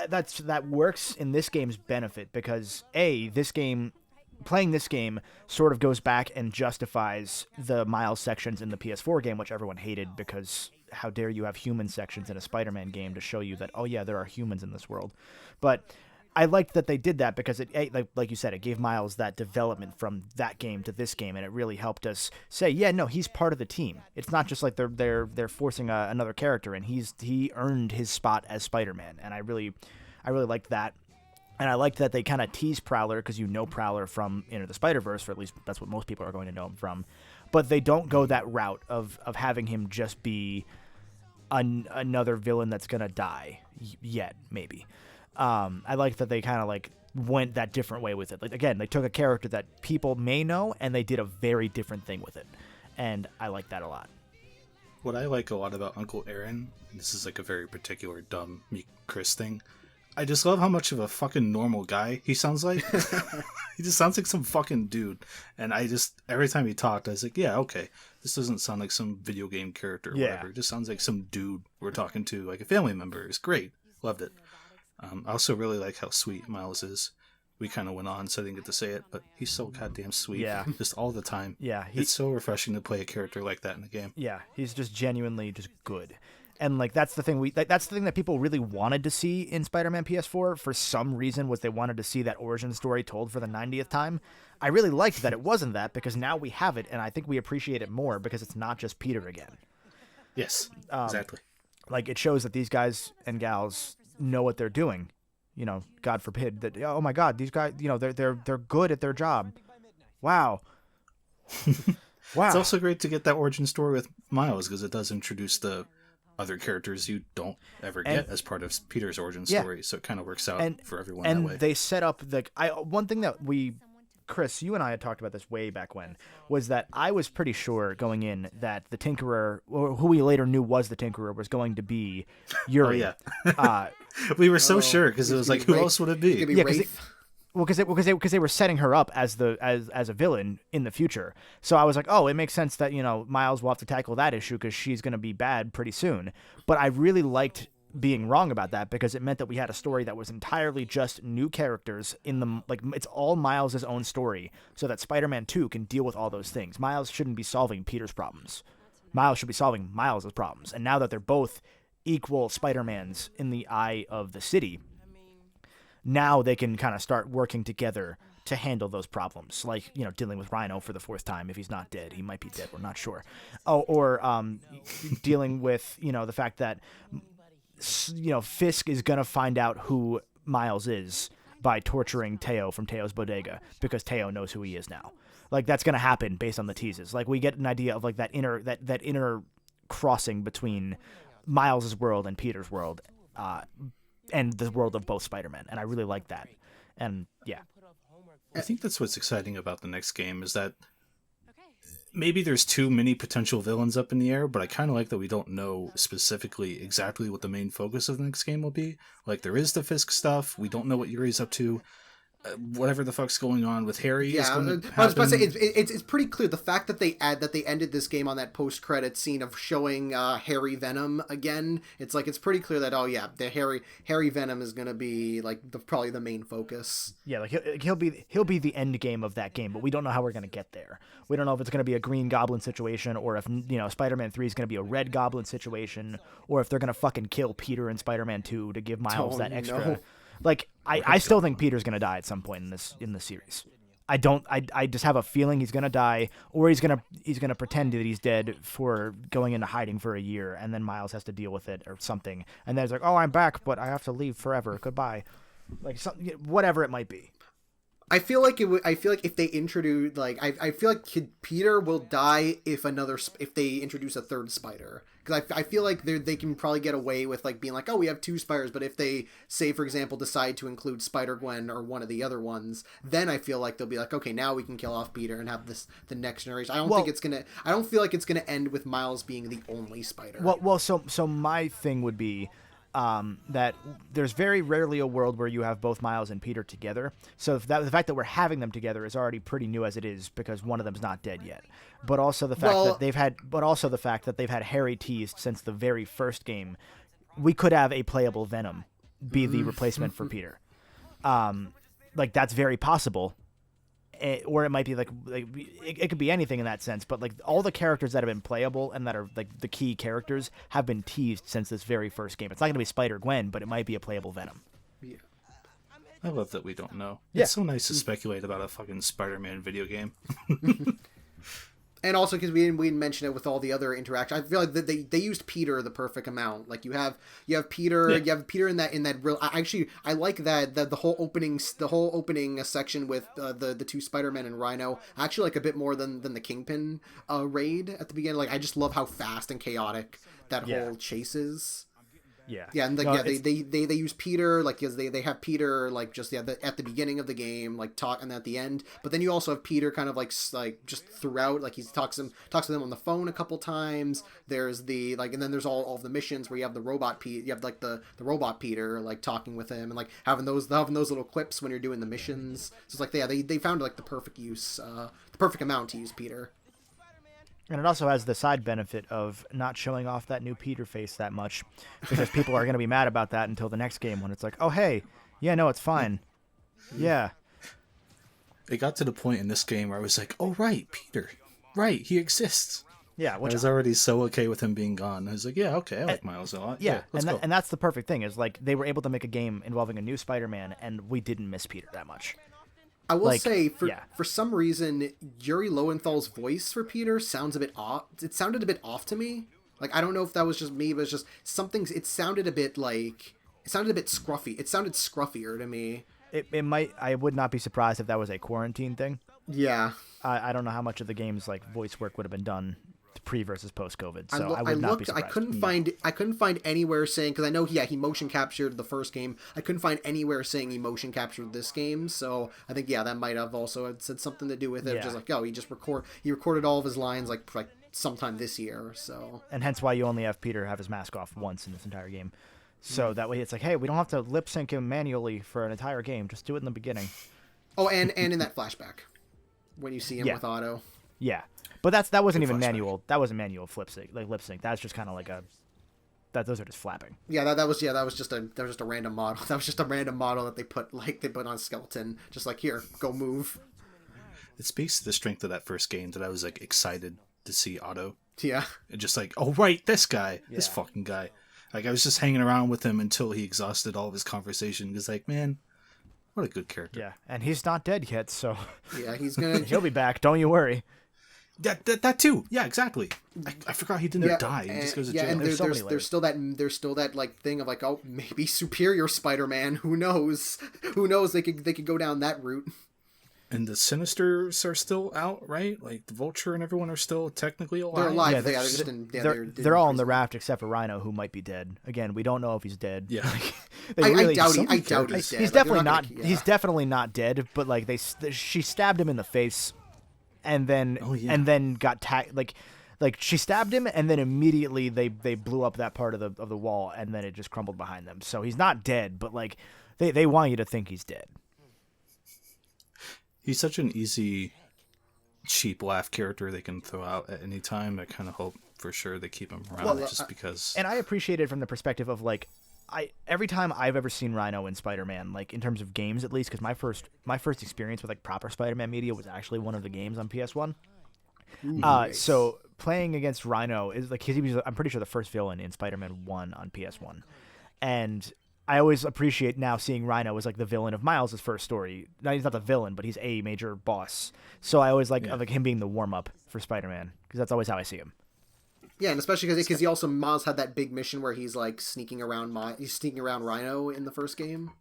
that works in this game's benefit because playing this game sort of goes back and justifies the Miles sections in the PS4 game, which everyone hated because how dare you have human sections in a Spider-Man game to show you that, oh yeah, there are humans in this world. But I liked that they did that because like you said, it gave Miles that development from that game to this game, and it really helped us say, yeah, no, he's part of the team. It's not just like they're forcing another character, and he earned his spot as Spider-Man, and I really liked that. And I liked that they kind of tease Prowler, because you know Prowler from Into the Spider-Verse, or at least that's what most people are going to know him from. But they don't go that route of having him just be another villain that's going to die yet, maybe. I like that they kind of like went that different way with it. Like, again, they took a character that people may know, and they did a very different thing with it. And I like that a lot. What I like a lot about Uncle Aaron, and this is like a very particular dumb me Chris thing, I just love how much of a fucking normal guy he sounds like. He just sounds like some fucking dude. And I just, every time he talked, I was like, yeah, okay, this doesn't sound like some video game character or whatever. It just sounds like some dude we're talking to, like a family member. It's great. Loved it. I also really like how sweet Miles is. We kind of went on, so I didn't get to say it, but he's so goddamn sweet. Yeah. Just all the time. Yeah. It's so refreshing to play a character like that in a game. Yeah, he's just genuinely just good. And like that's the thing that's the thing that people really wanted to see in Spider-Man PS4 for some reason, was they wanted to see that origin story told for the 90th time. I really liked that it wasn't that, because now we have it, and I think we appreciate it more because it's not just Peter again. Yes, exactly. Like, it shows that these guys and gals know what they're doing. You know, God forbid that, oh my God, these guys, you know, they're good at their job. Wow. Wow. It's also great to get that origin story with Miles, because it does introduce the other characters you don't ever get as part of Peter's origin story, so it kind of works out for everyone that way. And they set up one thing that Chris, you and I had talked about this way back when, was that I was pretty sure going in that the Tinkerer, or who we later knew was the Tinkerer, was going to be Yuri. Oh, yeah. We were so sure, because it was like, who else would it be? It could be because they were setting her up as a villain in the future. So I was like, oh, it makes sense that, you know, Miles will have to tackle that issue because she's going to be bad pretty soon. But I really liked being wrong about that, because it meant that we had a story that was entirely just new characters in the, like, it's all Miles' own story, so that Spider-Man 2 can deal with all those things. Miles shouldn't be solving Peter's problems. Miles should be solving Miles' problems. And now that they're both equal Spider-Mans in the eye of the city, now they can kind of start working together to handle those problems, like, you know, dealing with Rhino for the 4th time. If he's not dead, he might be dead. We're not sure. Oh, or dealing with, you know, the fact that, you know, Fisk is gonna find out who Miles is by torturing Teo from Teo's bodega, because Teo knows who he is now. Like, that's gonna happen based on the teases. Like, we get an idea of like that inner crossing between Miles's world and Peter's world. And the world of both Spider-Men, and I really like that. And yeah, I think that's what's exciting about the next game, is that maybe there's too many potential villains up in the air, but I kind of like that we don't know specifically exactly what the main focus of the next game will be. Like, there is the Fisk stuff, we don't know what Yuri's up to. Whatever the fuck's going on with Harry is going to happen. I was about to say, it's pretty clear, the fact that they ended this game on that post-credit scene of showing Harry Venom again. It's like, it's pretty clear that, oh yeah, the Harry Venom is going to be like probably the main focus. Yeah, like he'll be the end game of that game, but we don't know how we're going to get there. We don't know if it's going to be a Green Goblin situation, or if, you know, Spider-Man 3 is going to be a Red Goblin situation, or if they're going to fucking kill Peter in Spider-Man 2 to give Miles that extra. No. Like, I still think Peter's gonna die at some point in this series. I just have a feeling he's gonna die, or he's gonna pretend that he's dead for going into hiding for a year, and then Miles has to deal with it or something. And then it's like, oh, I'm back, but I have to leave forever. Goodbye. Like, something, whatever it might be. I feel like if they introduce, like, I feel like Peter will die if they introduce a third spider, because I feel like they can probably get away with, like, being like, oh, we have 2 spiders, but if they, say, for example, decide to include Spider-Gwen or one of the other ones, then I feel like they'll be like, okay, now we can kill off Peter and have the next generation. I don't feel like it's gonna end with Miles being the only spider. So my thing would be, that there's very rarely a world where you have both Miles and Peter together. So the fact that we're having them together is already pretty new as it is, because one of them's not dead yet. But also the fact that they've had Harry teased since the very first game. We could have a playable Venom be the replacement for Peter. Like, that's very possible. or it might be like it could be anything in that sense. But like all the characters that have been playable and that are like the key characters have been teased since this very first game. It's not going to be Spider-Gwen, but it might be a playable Venom. Yeah. I love that we don't know. Yeah. It's so nice to speculate about a fucking Spider-Man video game. And also because we didn't mention it with all the other interactions, I feel like they used Peter the perfect amount. Like you have Peter, Yeah. you have Peter in that real. I like that the whole opening section with the two Spider-Men and Rhino. I actually like a bit more than the Kingpin raid at the beginning. Like I just love how fast and chaotic that whole chase is. Yeah. Yeah, and like No, they use Peter like because they have Peter like just at the beginning of the game like talk and at the end, but then you also have Peter kind of like just throughout like he talks to them on the phone a couple times. There's the like and then there's all of the missions where you have the robot Peter, you have like the robot Peter like talking with him and like having those little clips when you're doing the missions. So it's like they found like the perfect use, the perfect amount to use Peter. And it also has the side benefit of not showing off that new Peter face that much, because people are going to be mad about that until the next game when it's like, oh, hey, yeah, no, it's fine. Yeah. It got to the point in this game where I was like, oh, right, Peter. Right, he exists. Yeah, I which was already so okay with him being gone. I was like, yeah, okay, I like Miles a lot. yeah, let's go. and that's the perfect thing is like they were able to make a game involving a new Spider-Man, and we didn't miss Peter that much. I will Like, say, yeah. for some reason, Yuri Lowenthal's voice for Peter sounds a bit off. It sounded a bit off to me. Like, I don't know if that was just me, but it's just something. It sounded a bit scruffy. It sounded scruffier to me. It might. I would not be surprised if that was a quarantine thing. Yeah. I don't know how much of the game's like voice work would have been done pre versus post COVID. So I I would not be looked. surprised. I couldn't find anywhere saying because I know he motion captured the first game. I couldn't find anywhere saying he motion captured this game. So I think that might have also said something to do with it. Yeah. Just like he recorded all of his lines like sometime this year. So And hence why you only have Peter have his mask off once in this entire game. So that way it's like, hey, we don't have to lip sync him manually for an entire game. Just do it in the beginning. oh, and in that flashback when you see him Yeah. with Otto. Yeah, but that wasn't even flashback. manual. That wasn't manual lip sync. That's just kind of like those are just flapping. Yeah, that was just a random model. That was just a random model that they put on Skeleton. Just like here, go move. It speaks to the strength of that first game that I was like excited to see Otto. Yeah. And just like, oh right, this guy, this Yeah. fucking guy. Like I was just hanging around with him until he exhausted all of his conversation. He's like, man, what a good character. Yeah, and he's not dead yet, so Yeah, he's gonna. he'll be back. Don't you worry. That too. Yeah, exactly. I forgot he didn't Yeah, die. He just goes to jail. and There's so many there's still that like thing of like, oh, maybe Superior Spider-Man. Who knows? Who knows? They could go down that route. And the Sinisters are still out, right? Like the Vulture and everyone are still technically alive. They're alive. Yeah, they're just in. Yeah, they're all in the raft except for Rhino, who might be dead. Again, we don't know if he's dead. Yeah. I doubt some he. I doubt characters- he's dead. He's Like, they're definitely not. gonna- yeah. He's definitely not dead. But like she stabbed him in the face, and then Oh, yeah. and then got like she stabbed him, and then immediately they blew up that part of the wall, and then it just crumbled behind them. So he's not dead, but like they want you to think he's dead. He's such an easy, cheap laugh character they can throw out at any time. I kind of hope for sure they keep him around just because. And I appreciate it from the perspective of like every time I've ever seen Rhino in Spider-Man, like in terms of games at least, because my first experience with like proper Spider-Man media was actually one of the games on PS1. So playing against Rhino is like I'm pretty sure the first villain in Spider-Man 1 on PS1, and I always appreciate now seeing Rhino as like the villain of Miles' first story. Now he's not the villain, but he's a major boss. So I always like him being the warm up for Spider-Man because that's always how I see him. Yeah, and especially because he also Miles had that big mission where he's like sneaking around Rhino in the first game.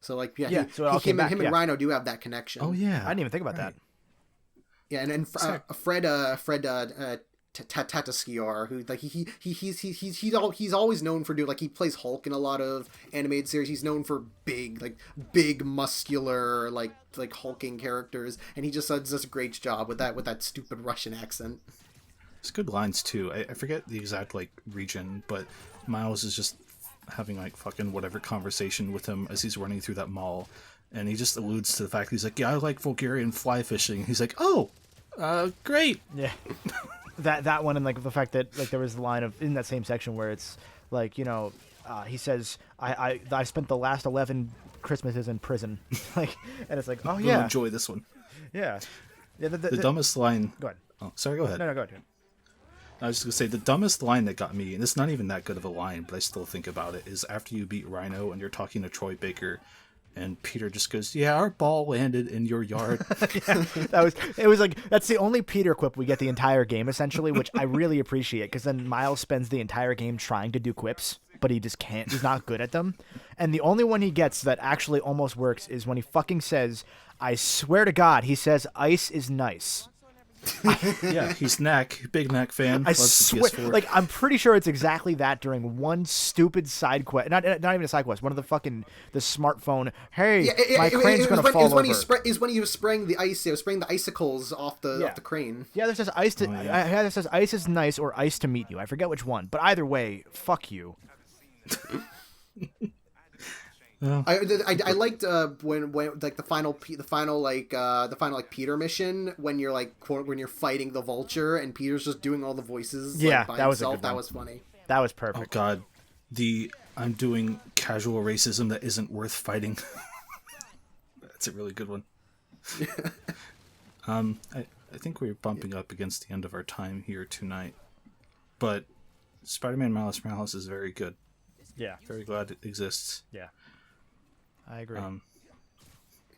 So like Yeah, so it all came back, him yeah. and Rhino do have that connection. Oh yeah, I didn't even think about right. that. Yeah, and Fred Tatasciore, who like he's always known for doing like he plays Hulk in a lot of animated series. He's known for big muscular like hulking characters, and he just does a great job with that stupid Russian accent. It's good lines too. I forget the exact like region, but Miles is just having like fucking whatever conversation with him as he's running through that mall, and he just alludes to the fact that he's like, yeah, I like Bulgarian fly fishing. He's like, oh, great. Yeah, that one, and like the fact that like there was the line of in that same section where it's like, you know, he says, I spent the last 11 Christmases in prison. Like, and it's like, oh You'll yeah, enjoy this one. yeah. The dumbest line. Go ahead. Oh, sorry. Go ahead. No, go ahead. I was just gonna say the dumbest line that got me, and it's not even that good of a line, but I still think about it, is after you beat Rhino and you're talking to Troy Baker, and Peter just goes, "Yeah, our ball landed in your yard." It was like, that's the only Peter quip we get the entire game, essentially, which I really appreciate, because then Miles spends the entire game trying to do quips, but he just can't. He's not good at them. And the only one he gets that actually almost works is when he fucking says, I swear to God, he says, ice is nice. Yeah, he's Big Knack fan. I Loves the swear, PS4. like, I'm pretty sure it's exactly that during one stupid side quest. Not even a side quest. One of the smartphone. Hey, my crane's gonna fall over. When he was spraying the ice. He was spraying the icicles off the crane. Yeah, there says ice to. There says ice is nice or ice to meet you. I forget which one, but either way, fuck you. I liked when like the final Peter mission when you're when you're fighting the Vulture and Peter's just doing all the voices by that was himself. a good That one. was funny. That was Oh perfect. God, I'm doing casual racism that isn't worth fighting. That's a really good one. I think we're bumping up against the end of our time here tonight, but Spider-Man Miles Morales is very good. Yeah, Very glad it exists. yeah, I agree.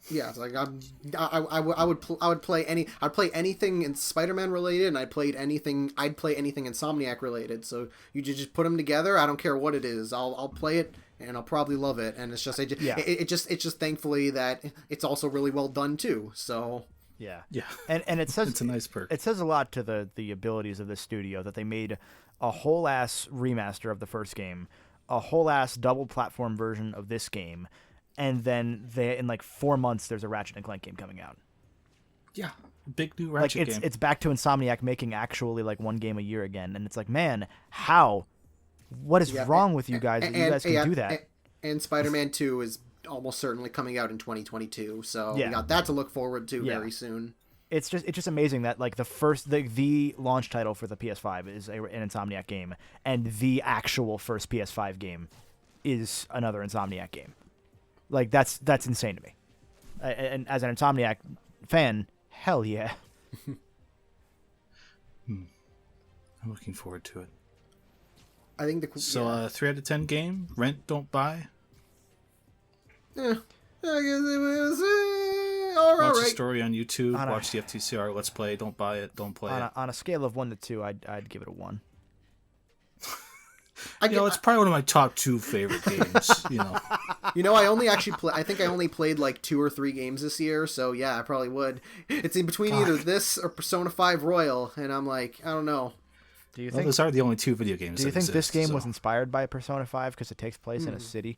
Yeah, it's like I would play anything in Spider-Man related, and I'd play anything Insomniac related. So you just put them together. I don't care what it is. I'll play it, and I'll probably love it. And it's just it's just thankfully that it's also really well done too. So yeah, and it says it's a nice perk. It says a lot to the abilities of this studio that they made a whole ass remaster of the first game, a whole ass double platform version of this game. And then in like 4 months, there's a Ratchet and Clank game coming out. Yeah, big new Ratchet game. It's back to Insomniac making actually like one game a year again, and it's like, man, how? What is wrong with you guys that you guys can do that? And Spider-Man 2 is almost certainly coming out in 2022, so we got that to look forward to very soon. It's just amazing that like the launch title for the PS5 is an Insomniac game, and the actual first PS5 game is another Insomniac game. Like, that's insane to me. And as an Insomniac fan, hell yeah. I'm looking forward to it. I think 3 out of 10 game. Rent, don't buy. I guess it was all Watch right. the story on YouTube. Watch the FTCR Let's Play. Don't buy it. Don't play it. On a scale of 1 to 2, I'd give it a 1. It's probably one of my top 2 favorite games. I think I only played like 2 or 3 games this year, so yeah, I probably would. It's in between either this or Persona 5 Royal, and I'm like, I don't know. Do you think those are the only 2 video games? Do you think this game was inspired by Persona 5 because it takes place in a city?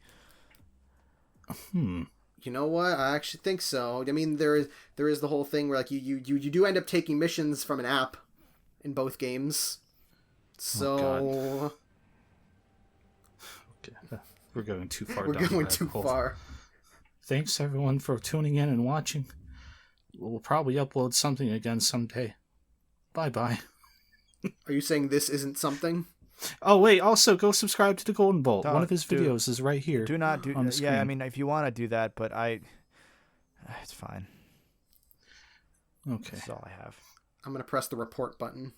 You know what? I actually think so. I mean, there is the whole thing where like you do end up taking missions from an app in both games. So we're going too far. We're going too far. Thanks everyone for tuning in and watching. We'll probably upload something again someday. Bye. Are you saying this isn't something? Oh wait! Also, go subscribe to the Golden Bolt. One of his videos is right here. Do not do. On the screen. Yeah, I mean, if you want to do that, but it's fine. Okay. That's all I have. I'm gonna press the report button.